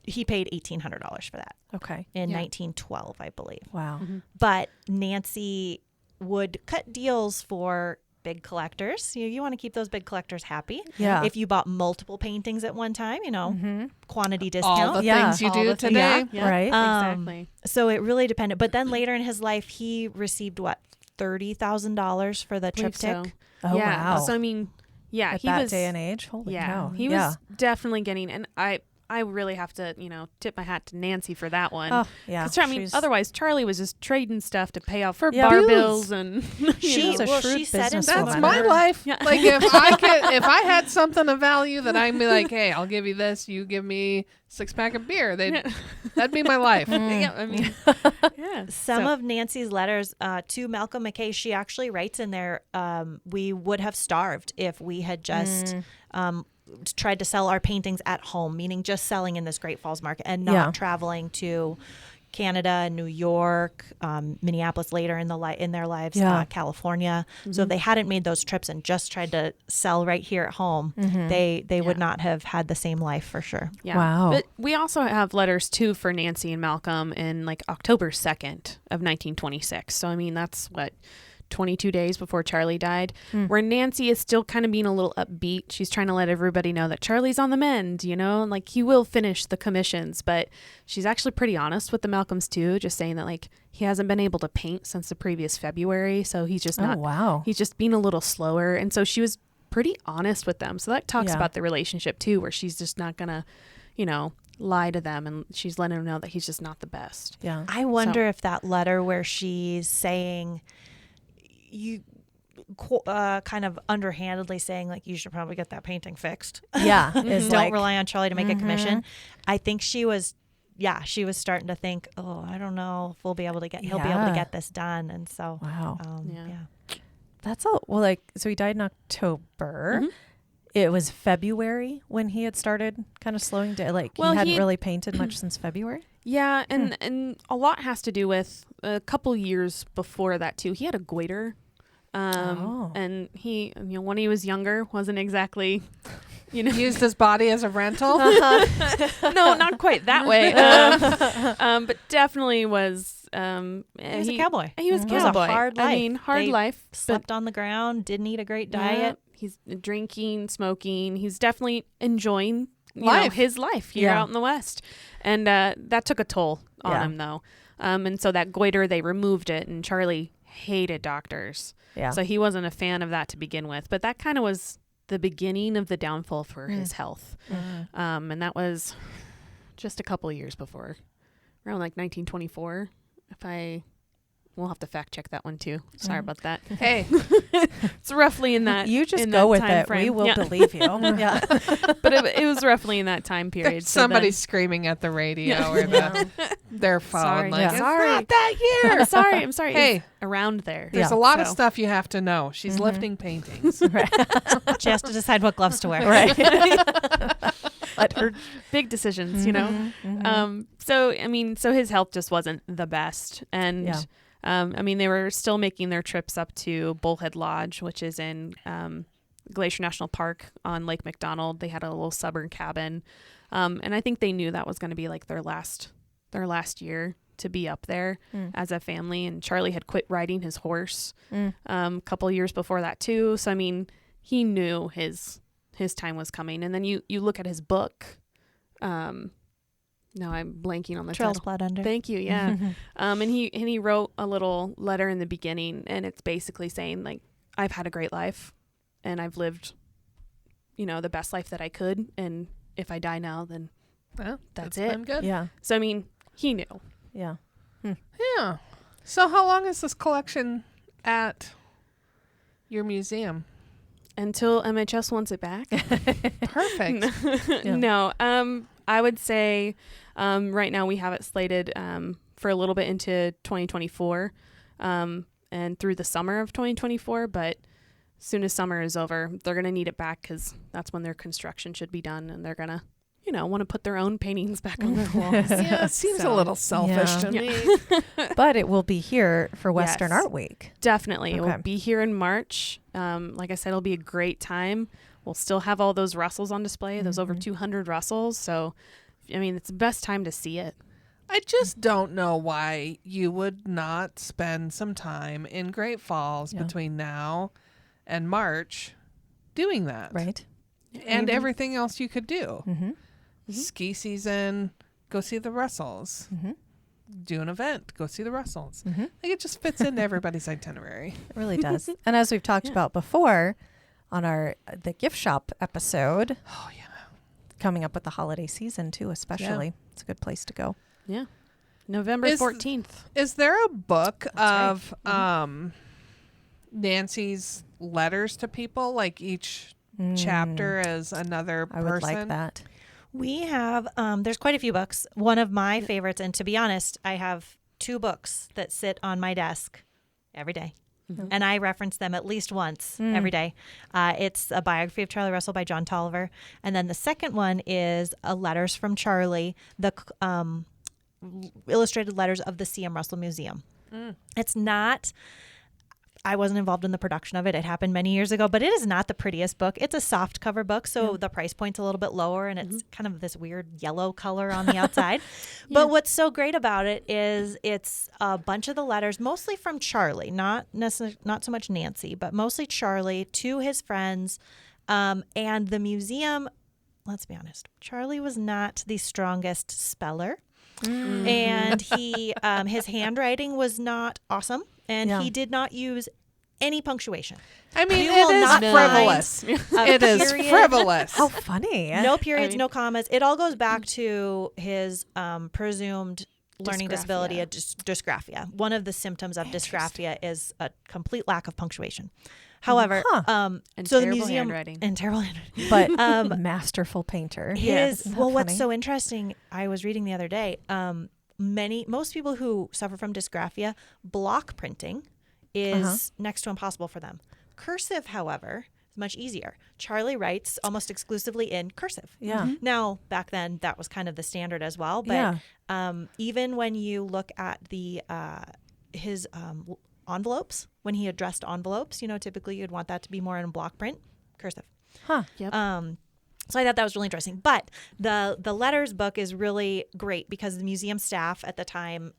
he paid $1,800 for that. Okay. In 1912, I believe. Wow. But Nancy would cut deals for big collectors. You want to keep those big collectors happy. Yeah. If you bought multiple paintings at one time, quantity discount. All the things you do today. Yeah. Right. Exactly. So it really depended. But then later in his life, he received $30,000 for the Believe triptych. so. Oh, Yeah. wow. So I mean, At he that was day and age? Holy cow. he was definitely getting, and I really have to, tip my hat to Nancy for that one. Oh, yeah. 'Cause, I mean, She's- otherwise Charlie was just trading stuff to pay off for Yeah. bar Bills. bills and She's a shrewd she said in businesswoman. That's some my of her- life. Yeah. Like if I had something of value that I'd be like, "Hey, I'll give you this. You give me 6-pack of beer." That'd be my life. yeah, I mean, yeah. Some of Nancy's letters to Malcolm McKay, she actually writes in there, "We would have starved if we had just tried to sell our paintings at home," meaning just selling in this Great Falls market and not traveling to Canada and New York, Minneapolis later in their lives, California. So if they hadn't made those trips and just tried to sell right here at home, they would not have had the same life for sure. Yeah. Wow. But we also have letters too for Nancy and Malcolm in like October 2nd of 1926. So I mean, that's 22 days before Charlie died, where Nancy is still kind of being a little upbeat. She's trying to let everybody know that Charlie's on the mend, and like he will finish the commissions, but she's actually pretty honest with the Malcolms too, just saying that like he hasn't been able to paint since the previous February. So he's just not, wow. he's just being a little slower. And so she was pretty honest with them. So that talks about the relationship too, where she's just not gonna, lie to them, and she's letting them know that he's just not the best. Yeah. I wonder if that letter where she's saying, kind of underhandedly saying like, "You should probably get that painting fixed." Yeah. Don't rely on Charlie to make a commission. I think she was starting to think, "Oh, I don't know if he'll be able to get this done." And so, Wow. yeah. That's all. Well, like, so he died in October. It was February when he had started kind of slowing down. Like, he hadn't really painted much since February. Yeah, and a lot has to do with a couple years before that too. He had a goiter. And he, when he was younger, wasn't exactly, Used his body as a rental. No, not quite that way. But definitely was. He was a cowboy. He was a It was cowboy. a hard life. I mean, hard They life. Slept on the ground, didn't eat a great Yeah, diet. he's drinking, smoking. He's definitely enjoying his life here Yeah. out in the West, and that took a toll on him though. And so that goiter, they removed it, and Charlie hated doctors. Yeah. So he wasn't a fan of that to begin with, but that kind of was the beginning of the downfall for his health. And that was just a couple of years before, around like 1924, if I We'll have to fact check that one too. Sorry about that. Hey, It's roughly in that. You just in go that with time it. frame. We will Yeah. believe you. Yeah. But it was roughly in that time period. there's So somebody then- screaming at the radio or Yeah. their phone. Sorry. Like, Yeah. it's Sorry. not that year. I'm sorry. Hey. It's around there. There's Yeah. a lot of So- stuff you have to know. She's lifting paintings. She has to decide what gloves to wear. Right. Let her. Big decisions, you know. So I mean, so his health just wasn't the best, and Yeah. I mean, they were still making their trips up to Bullhead Lodge, which is in Glacier National Park on Lake McDonald. They had a little suburban cabin, and I think they knew that was going to be like their last year to be up there as a family. And Charlie had quit riding his horse a couple years before that too. So I mean, he knew his time was coming. And then you look at his book. No, I'm blanking on the Trails title. Blood Under. Thank you. Yeah. And he wrote a little letter in the beginning, and it's basically saying like, I've had a great life and I've lived, the best life that I could. And if I die now, then Well, That's been it. good. Yeah. so, I mean, he knew. Yeah. Yeah. So how long is this collection at your museum? Until MHS wants it back. Perfect. Yeah. No. I would say right now we have it slated for a little bit into 2024 and through the summer of 2024. But as soon as summer is over, they're going to need it back because that's when their construction should be done. And they're going to, want to put their own paintings back on their walls. Yeah, it seems a So- little selfish Yeah. to me. But it will be here for Western Yes. Art Week. Definitely. It Okay. will be here in March. Like I said, it'll be a great time. We'll still have all those Russells on display, those over 200 Russells. So, I mean, it's the best time to see it. I just don't know why you would not spend some time in Great Falls Yeah. between now and March doing that. Right. And everything else you could do. Mm-hmm. Ski season, go see the Russells. Mm-hmm. Do an event, go see the Russells. Mm-hmm. I think it just fits into everybody's itinerary. It really does. And as we've talked about before on the gift shop episode, Oh, yeah. coming up with the holiday season too, especially, it's a good place to go. Yeah. November Is- 14th. Is there a book That's of Nancy's letters to people? Like each chapter is another I person? would like that. We have, there's quite a few books. One of my favorites, and to be honest, I have 2 books that sit on my desk every day. And I reference them at least once every day. It's a biography of Charlie Russell by John Tolliver. And then the second one is Letters from Charlie, the illustrated letters of the C.M. Russell Museum. It's not... I wasn't involved in the production of it. It happened many years ago, but it is not the prettiest book. It's a soft cover book, so the price point's a little bit lower, and it's kind of this weird yellow color on the outside. But what's so great about it is it's a bunch of the letters, mostly from Charlie, not so much Nancy, but mostly Charlie to his friends, and the museum. Let's be honest, Charlie was not the strongest speller, and he his handwriting was not awesome. And he did not use any punctuation. I mean, You it will is not frivolous. It is period. frivolous. How funny. No periods, no commas. It all goes back to his presumed learning disability, dysgraphia. One of the symptoms of dysgraphia is a complete lack of punctuation. However, And so the terrible museum handwriting. and terrible handwriting. But masterful painter. What's funny? so interesting, I was reading the other day, most people who suffer from dysgraphia, block printing is next to impossible for them. Cursive, however, is much easier. Charlie writes almost exclusively in cursive. Yeah. Now, back then, that was kind of the standard as well. But even when you look at his envelopes, when he addressed envelopes, typically you'd want that to be more in block print, cursive. Huh. Yep. So I thought that was really interesting. But the letters book is really great because the museum staff at the time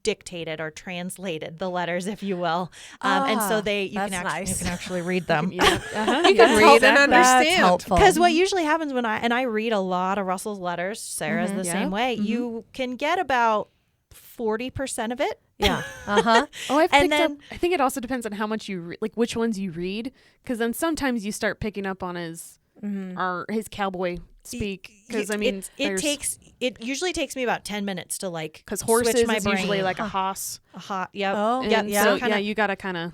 dictated or translated the letters, if you will, and so you can actually read them. You can read and understand. Because what usually happens when I read a lot of Russell's letters, Sarah's the same way. You can get about 40% of it. Yeah. Oh, I've And picked then- up. I think it also depends on how much you like which ones you read, because then sometimes you start picking up on his or his cowboy speak, because I mean, it usually takes me about 10 minutes to like, because horses switch my is brain. usually like a hoss. A hot, yep. Oh, yep. yeah. So kinda, you gotta kind of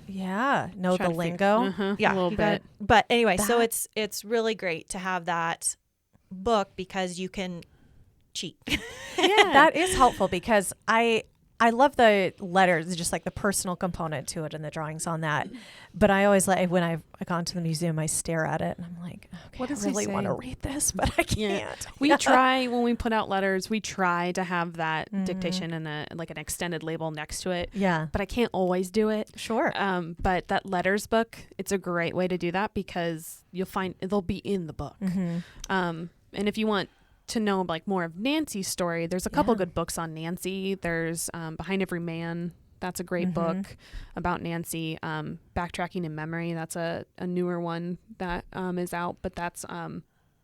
know the lingo. yeah, a little bit. But anyway, so it's really great to have that book because you can cheat. Yeah, that is helpful because I love the letters, just like the personal component to it and the drawings on that. But I always like when I've gone to the museum, I stare at it and I'm like, okay, what does I really he want to say? read this, but I can't. Yeah. We try when we put out letters, we try to have that dictation and like an extended label next to it. Yeah, But I can't always do it. sure. But that letters book, it's a great way to do that because you'll find they'll be in the book. And if you want to know like more of Nancy's story, there's a couple good books on Nancy. There's Behind Every Man. That's a great book about Nancy. Backtracking in Memory. That's a newer one that is out, but that's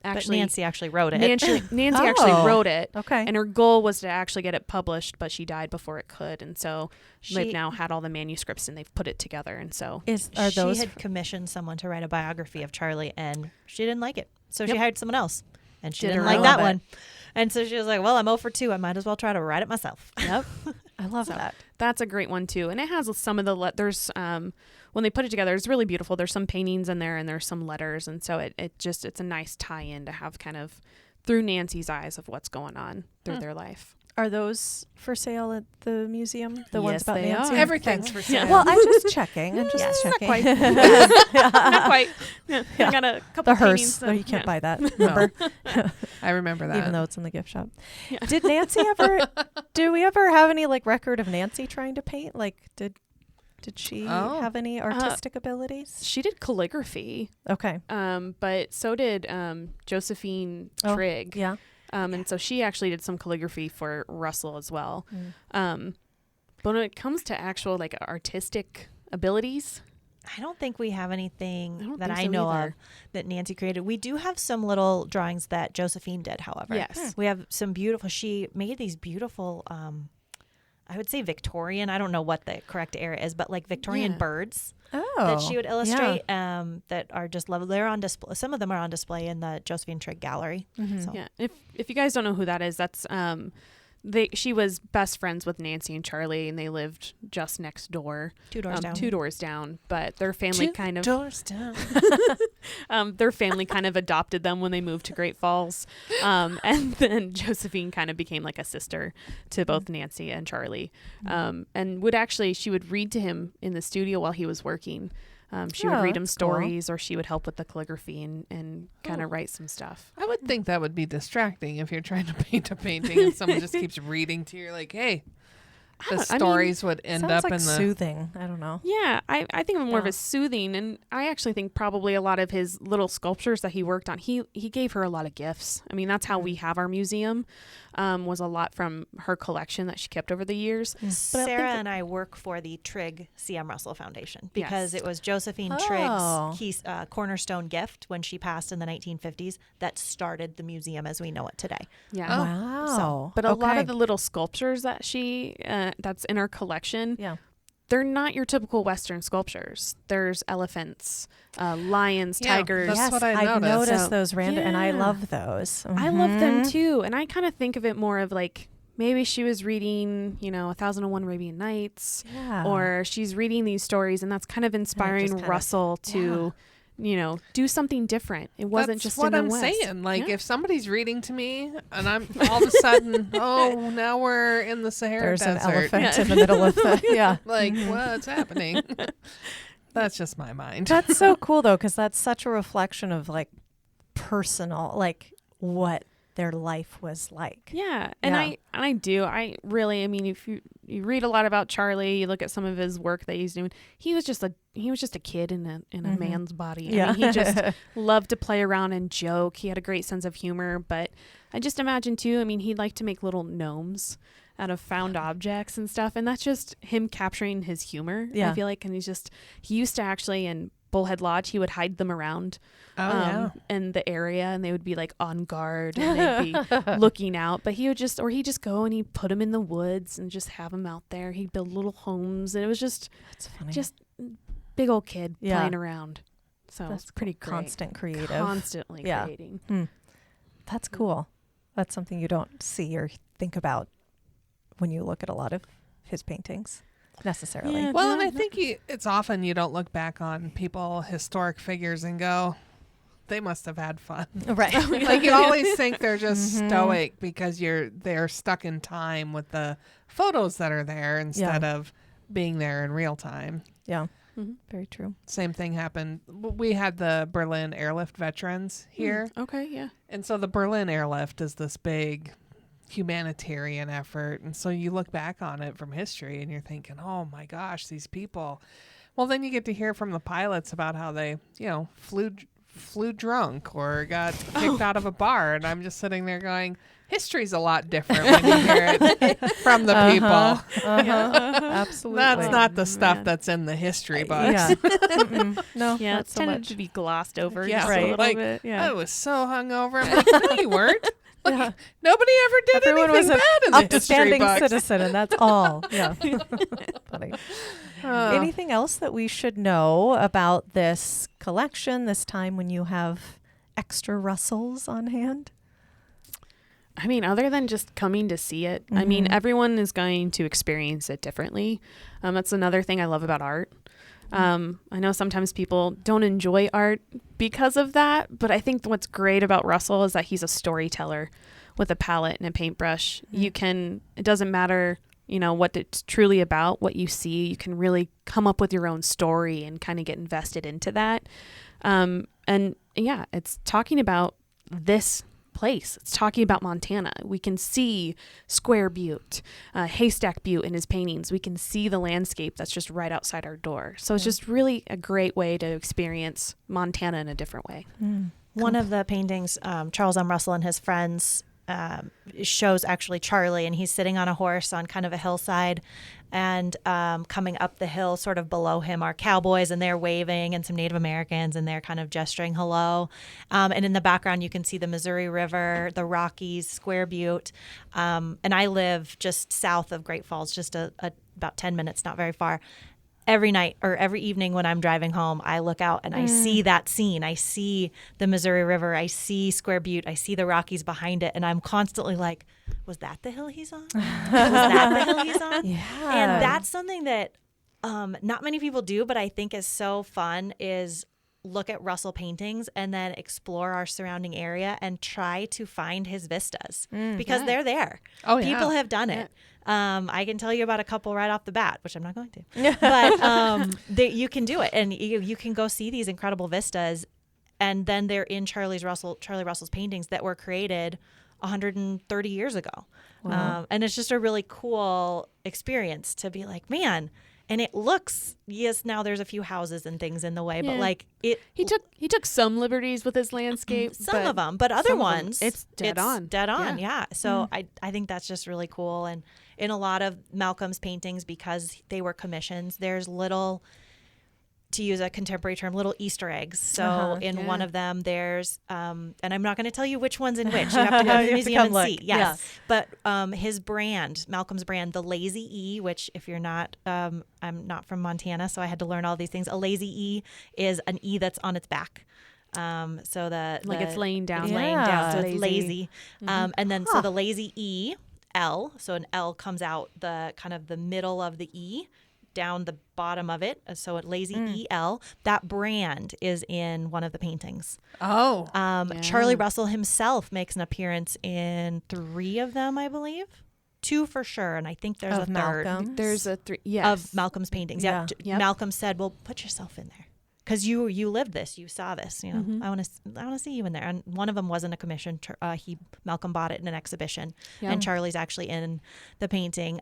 actually Nancy actually wrote it. Nancy actually wrote it. Okay. And her goal was to actually get it published, but she died before it could. And so they've now had all the manuscripts and they've put it together. And so She had commissioned someone to write a biography of Charlie and she didn't like it. So she hired someone else and she didn't like that one. And so she was like, well, I'm 0 for 2. I might as well try to write it myself. Yep. I love that. That's a great one too. And it has some of the there's when they put it together, it's really beautiful. There's some paintings in there and there's some letters. And so it's a nice tie-in to have kind of through Nancy's eyes of what's going on through their life. Are those for sale at the museum? The ones Yes, about they Nancy? are. Everything's for sale. Well, I'm just checking. I'm just checking. Not quite. Yeah. I got a couple The hearse. paintings. No, you can't buy that. No. Remember? I remember that. Even though it's in the gift shop. Yeah. Did Nancy ever? Do we ever have any like record of Nancy trying to paint? Like, did she have any artistic abilities? She did calligraphy. Okay. But so did Josephine Trigg. Yeah. And so she actually did some calligraphy for Russell as well. But when it comes to actual like artistic abilities, I don't think we have anything that think I so know either. of that Nancy created. We do have some little drawings that Josephine did, however. Yes. We have some beautiful, she made these beautiful, I would say Victorian, I don't know what the correct era is, but like Victorian birds that she would illustrate that are just lovely. They're on display. Some of them are on display in the Josephine Trigg Gallery. So. Yeah. If you guys don't know who that is, that's she was best friends with Nancy and Charlie, and they lived just next door, 2 doors down. 2 doors down. But their family doors down. their family kind of adopted them when they moved to Great Falls, and then Josephine kind of became like a sister to both Nancy and Charlie, and she would read to him in the studio while he was working. She would read him stories, or she would help with the calligraphy and kind of write some stuff. I would think that would be distracting if you're trying to paint a painting and someone just keeps reading to you. Like, hey, the stories would end up like in the soothing. I don't know. Yeah, I think more of a soothing, and I actually think probably a lot of his little sculptures that he worked on, he gave her a lot of gifts. I mean, that's how we have our museum, was a lot from her collection that she kept over the years. Sarah and I work for the Trigg C.M. Russell Foundation because it was Josephine Trigg's cornerstone gift when she passed in the 1950s that started the museum as we know it today. Yeah. Wow. But a lot of the little sculptures that she that's in our collection, they're not your typical Western sculptures. There's elephants, lions, tigers. That's what I I've noticed. noticed those random, and I love those. I love them too. And I kind of think of it more of like maybe she was reading, 1001 Arabian Nights, or she's reading these stories, and that's kind of inspiring Russell to, do something different. It wasn't That's just what in the I'm West. saying. Like, if somebody's reading to me, and I'm all of a sudden, now we're in the Sahara There's Desert. an elephant in the middle of the Like, what's happening? That's just my mind. That's so cool though, because that's such a reflection of like personal, like what their life was like. Yeah. And I mean, if you read a lot about Charlie, you look at some of his work that he's doing, he was just a kid in a man's body. I mean, he just loved to play around and joke. He had a great sense of humor, but I just imagine too, I mean, he'd like to make little gnomes out of found objects and stuff. And that's just him capturing his humor. Yeah. I feel like, and he used to actually in Bullhead Lodge, he would hide them around in the area, and they would be like on guard and they'd be looking out, but he'd just go and he'd put them in the woods and just have them out there. He'd build little homes, and it was just big old kid playing around. So That's it's pretty great. constant creative. Constantly creating. That's cool. That's something you don't see or think about when you look at a lot of his paintings necessarily. Yeah. Well, and I think it's often you don't look back on people, historic figures, and go, they must have had fun. Right. Like you always think they're just stoic because they're stuck in time with the photos that are there instead of being there in real time. Yeah. Very true. Same thing happened. We had the Berlin airlift veterans here. Okay, yeah. And so the Berlin airlift is this big humanitarian effort. And so you look back on it from history and you're thinking, oh my gosh, these people. Well, then you get to hear from the pilots about how they, flew drunk or got kicked out of a bar. And I'm just sitting there going, history's a lot different when you hear it from the people. Absolutely. That's not the stuff that's in the history books. Yeah. No, Yeah, not it's so tended much. to be glossed over Yeah, just right. a little Like, bit. Yeah. I was so hungover. I'm like, no, you weren't. Like, nobody ever did Everyone was anything an bad in the history upstanding books. citizen, and that's all. Yeah. Funny. Anything else that we should know about this collection this time when you have extra Russells on hand? I mean, other than just coming to see it, I mean, everyone is going to experience it differently. That's another thing I love about art. I know sometimes people don't enjoy art because of that, but I think what's great about Russell is that he's a storyteller with a palette and a paintbrush. It doesn't matter, what it's truly about, what you see. You can really come up with your own story and kind of get invested into that. And yeah, it's talking about this place. It's talking about Montana. We can see Square Butte, Haystack Butte in his paintings. We can see the landscape that's just right outside our door. So it's just really a great way to experience Montana in a different way. One of the paintings, Charles M. Russell and his friends, shows actually Charlie, and he's sitting on a horse on kind of a hillside, and coming up the hill sort of below him are cowboys, and they're waving, and some Native Americans, and they're kind of gesturing hello. And in the background, you can see the Missouri River, the Rockies, Square Butte. And I live just south of Great Falls, just about 10 minutes, not very far. Every night or every evening when I'm driving home, I look out and I see that scene. I see the Missouri River. I see Square Butte. I see the Rockies behind it. And I'm constantly like, was that the hill he's on? Was that the hill he's on? Yeah. And that's something that not many people do, but I think is so fun is look at Russell paintings and then explore our surrounding area and try to find his vistas because they're there. Oh, yeah. People have done it. I can tell you about a couple right off the bat, which I'm not going to. But you can do it, and you can go see these incredible vistas, and then they're in Charlie Russell's paintings that were created 130 years ago. Wow. And it's just a really cool experience to be like, man. And it looks, yes, now there's a few houses and things in the way, but like it. He took some liberties with his landscape. Some of them, but other ones, it's dead on. Dead on, yeah. So I think that's just really cool. And in a lot of Malcolm's paintings, because they were commissions, there's little, to use a contemporary term, little Easter eggs. So in one of them, there's, and I'm not going to tell you which one's in which. You have to go to the museum and see. Yes. But his brand, Malcolm's brand, the Lazy E, which if you're not, I'm not from Montana, so I had to learn all these things. A Lazy E is an E that's on its back. So it's laying down. It's laying down, so it's lazy. And then so the Lazy E, L, so an L comes out the kind of the middle of the E down the bottom of it. So it Lazy EL. That brand is in one of the paintings. Oh. Charlie Russell himself makes an appearance in 3 of them, I believe. 2 for sure, and I think there's a third. Malcolm's? There's a 3. Yes. Of Malcolm's paintings. Yeah. Yep. Malcolm said, "Well, put yourself in there." Because you lived this, you saw this, I want to see you in there. And one of them wasn't a commission. Malcolm bought it in an exhibition, and Charlie's actually in the painting.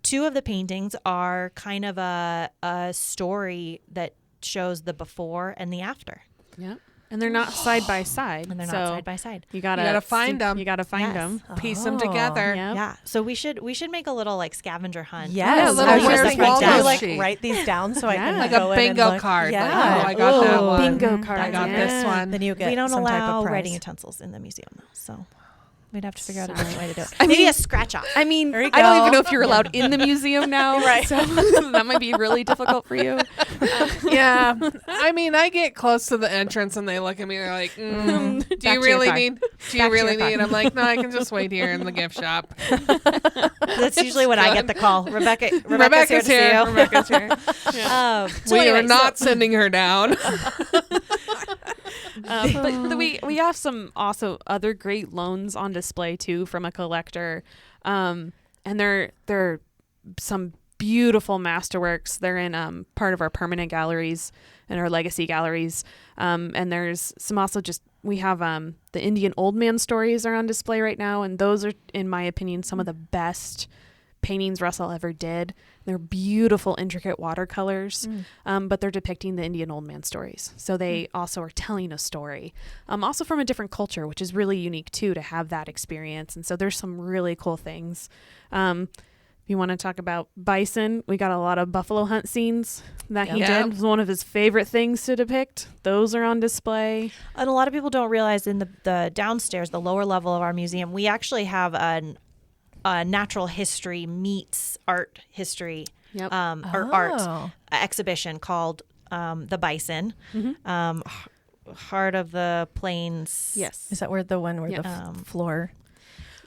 2 of the paintings are kind of a story that shows the before and the after. Yeah. And they're not side by side. And they're not side by side. You gotta find them. You gotta find them. Piece them together. Yep. Yeah. So we should make a little like scavenger hunt. Yes, little I was just Where's thinking, Waldo can you like sheet? write these down so I can Like go a in and bingo look? card. Yeah, Like, oh, I got that one. Bingo card. I got this one. Then you get We don't some type allow of prize. writing utensils in the museum, though. So We'd have to figure out a different way to do it. Maybe a scratch off. I mean, There you I don't go. even know if you're allowed in the museum now, Right. so that might be really difficult for you. Yeah. I mean, I get close to the entrance and they look at me. They're like, do Back to you your really car. need? Do Back you to really your car. need? I'm like, no, I can just wait here in the gift shop. That's usually when I get the call. Rebecca's Rebecca's here. here. To see you. Rebecca's here. So We anyway, are not sending her down. But we have some also other great loans on display too from a collector, and they're some beautiful masterworks. They're in part of our permanent galleries and our legacy galleries, and there's some also just we have the Indian old man stories are on display right now, and those are, in my opinion, some of the best paintings Russell ever did. They're beautiful, intricate watercolors, but they're depicting the Indian old man stories. So they also are telling a story, also from a different culture, which is really unique too, to have that experience. And so there's some really cool things. If you want to talk about bison, we got a lot of buffalo hunt scenes that he Yeah. did. It was one of his favorite things to depict. Those are on display. And a lot of people don't realize in the downstairs, the lower level of our museum, we actually have a natural history meets art history Yep. or art exhibition called The Bison, Heart of the Plains. Yes. Is that where the one where Yeah. the floor?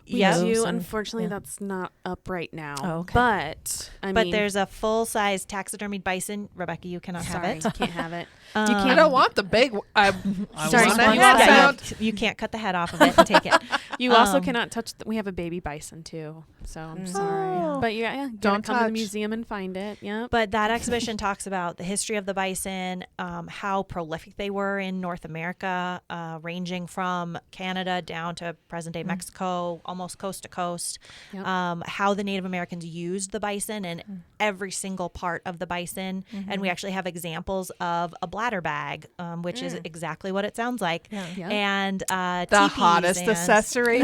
We Yes. do. and- Unfortunately, yeah. that's not up right now. Oh, okay. But I But mean, there's a full-size taxidermied bison. Rebecca, you cannot have sorry, it. can't have it. I can't- don't want the big. I Sorry, want a one head side. mount. you can't cut the head off of it and take it. You also Um, cannot touch. We have a baby bison too, so I'm Mm. sorry. Oh. But yeah, you Don't gotta come to the touch. museum and find it. Yeah. But that exhibition talks about the history of the bison, how prolific they were in North America, ranging from Canada down to present-day Mexico, almost coast to coast. Yep. How the Native Americans used the bison and every single part of the bison. And we actually have examples of a bladder bag, which is exactly what it sounds like. Yeah. Yeah. And The teepees hottest and- accessory.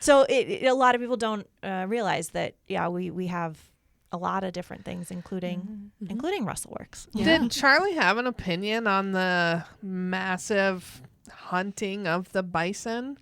So a lot of people don't realize that. Yeah, we have a lot of different things, including Russell Works. Did Charlie have an opinion on the massive hunting of the bison?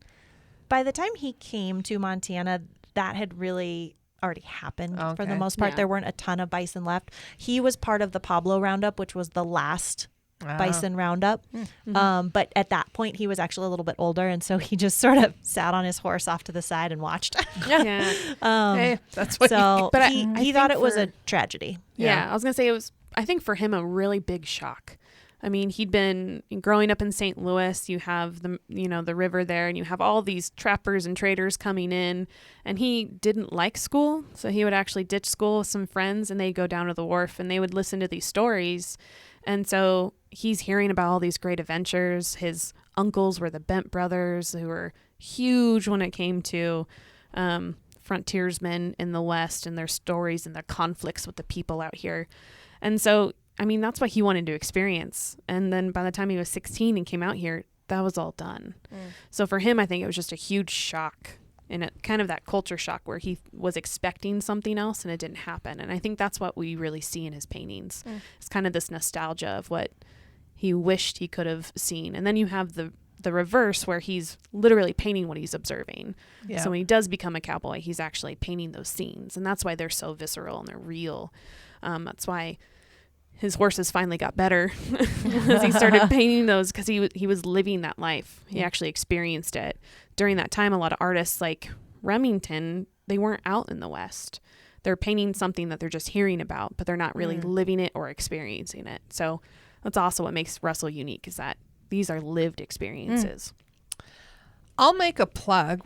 By the time he came to Montana, that had really already happened for the Okay. most part. Yeah. There weren't a ton of bison left. He was part of the Pablo Roundup, which was the last bison roundup. But at that point, he was actually a little bit older, and so he just sort of sat on his horse off to the side and watched. Yeah. Hey, that's what. So But I he think thought it was for- a tragedy. Yeah, I was gonna say it was. I think for him a really big shock. I mean, he'd been growing up in St. Louis. You have the river there, and you have all these trappers and traders coming in. And he didn't like school, so he would actually ditch school with some friends, and they'd go down to the wharf, and they would listen to these stories. And so he's hearing about all these great adventures. His uncles were the Bent brothers, who were huge when it came to frontiersmen in the West and their stories and their conflicts with the people out here. And so, I mean, that's what he wanted to experience. And then by the time he was 16 and came out here, that was all done. So for him, I think it was just a huge shock, and kind of that culture shock where he was expecting something else and it didn't happen. And I think that's what we really see in his paintings. It's kind of this nostalgia of what he wished he could have seen. And then you have the reverse where he's literally painting what he's observing. Yeah. So when he does become a cowboy, he's actually painting those scenes. And that's why they're so visceral and they're real. That's why his horses finally got better as he started painting those, because he was living that life. He actually experienced it. During that time, a lot of artists like Remington, they weren't out in the West. They're painting something that they're just hearing about, but they're not really living it or experiencing it. So that's also what makes Russell unique, is that these are lived experiences. I'll make a plug.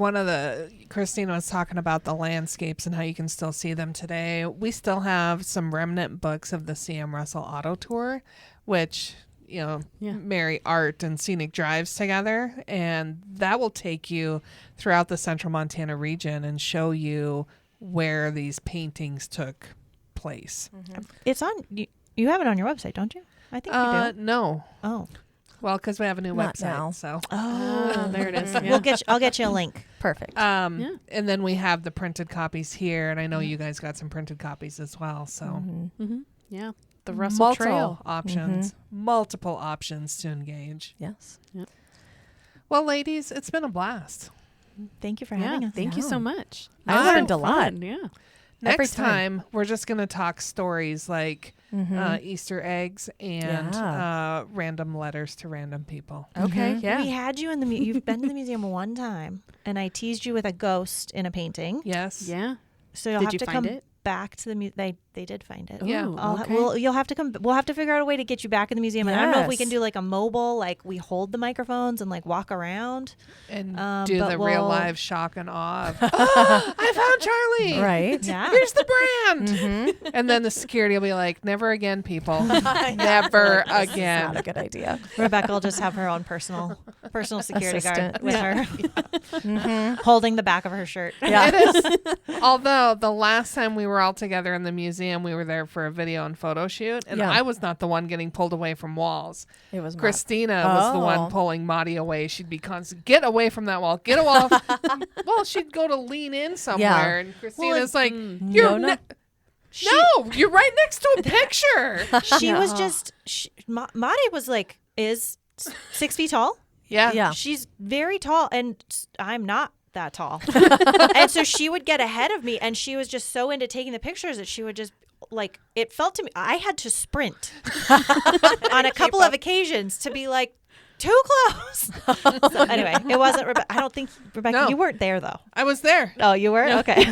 Christina was talking about the landscapes and how you can still see them today. We still have some remnant books of the C.M. Russell Auto Tour, which, marry art and scenic drives together. And that will take you throughout the central Montana region and show you where these paintings took place. It's on. You have it on your website, don't you? I think you do. No. Oh. Well, because we have a new Not website. now. So. There it is. Yeah. I'll get you a link. Perfect. And then we have the printed copies here, and I know you guys got some printed copies as well. So Yeah. The Russell Trail. multiple options to engage. Yes. Well, ladies, it's been a blast. Thank you for having us. Thank you so much. I learned a lot. Yeah. Next time, we're just going to talk stories like Easter eggs and random letters to random people. Okay. Yeah. We had you in the you've been to the museum one time, and I teased you with a ghost in a painting. Yes. Yeah. So you'll Did have you to find come it? back to the museum. They did find it. Yeah. Ooh, okay. You'll have to come. We'll have to figure out a way to get you back in the museum. And I don't know if we Yes. can do like a mobile, like we hold the microphones and like walk around. And But do the real we'll- live shock and awe of, oh, I found Charlie. Right. Yeah. Here's the brand. And then the security will be like, never again, people. Never again. Not a good idea. Rebecca will just have her own personal security guard Assistant. with her, holding the back of her shirt. Yeah. It is. Although the last time we were all together in the museum, we were there for a video and photo shoot, and Yeah. I was not the one getting pulled away from walls. It was Christina was the Oh. one pulling Maudie away. She'd be constant, get away from that wall, get a wall. Well, she'd go to lean in somewhere, and Christina's like, you're no. no, you're right next to a picture. She was just, Maddie was like, is 6 feet tall. Yeah. Yeah. She's very tall, and I'm not that tall. And so she would get ahead of me, and she was just so into taking the pictures that she would just, like, it felt to me, I had to sprint on a couple of occasions to be like, too close. So anyway, it wasn't Rebecca. I don't think, Rebecca, No. you weren't there, though. I was there. Oh, you were? Okay.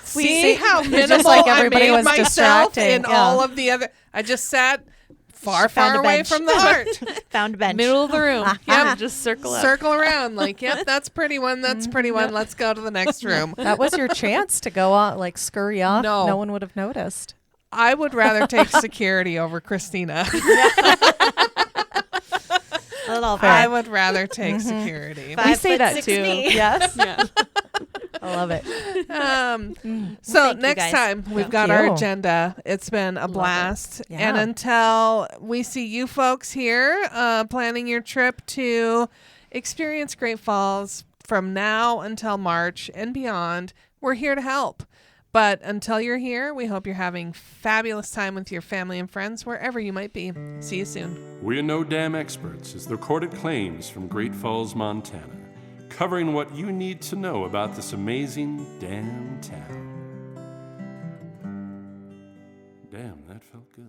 See how just minimal like I everybody made was myself distracting. in Yeah. all of the other. I just sat far Found a away bench. from the art. Found a bench. Middle of the room. Yep. Just circle up. Circle around like, yep, that's pretty one. That's pretty one. Let's go to the next room. That was your chance to go on, like scurry off. No. No one would have noticed. I would rather take security over Christina. A little I would rather take security. We say that 5'6" too. me. Yes. Yeah. I love it. So Thank you, next guys. time we've Thank got our you. agenda. It's been a blast. Yeah. And until we see you folks here planning your trip to experience Great Falls from now until March and beyond, we're here to help. But until you're here, we hope you're having fabulous time with your family and friends wherever you might be. See you soon. We're No Dam Experts is the recorded claims from Great Falls, Montana, covering what you need to know about this amazing damn town. Damn, that felt good.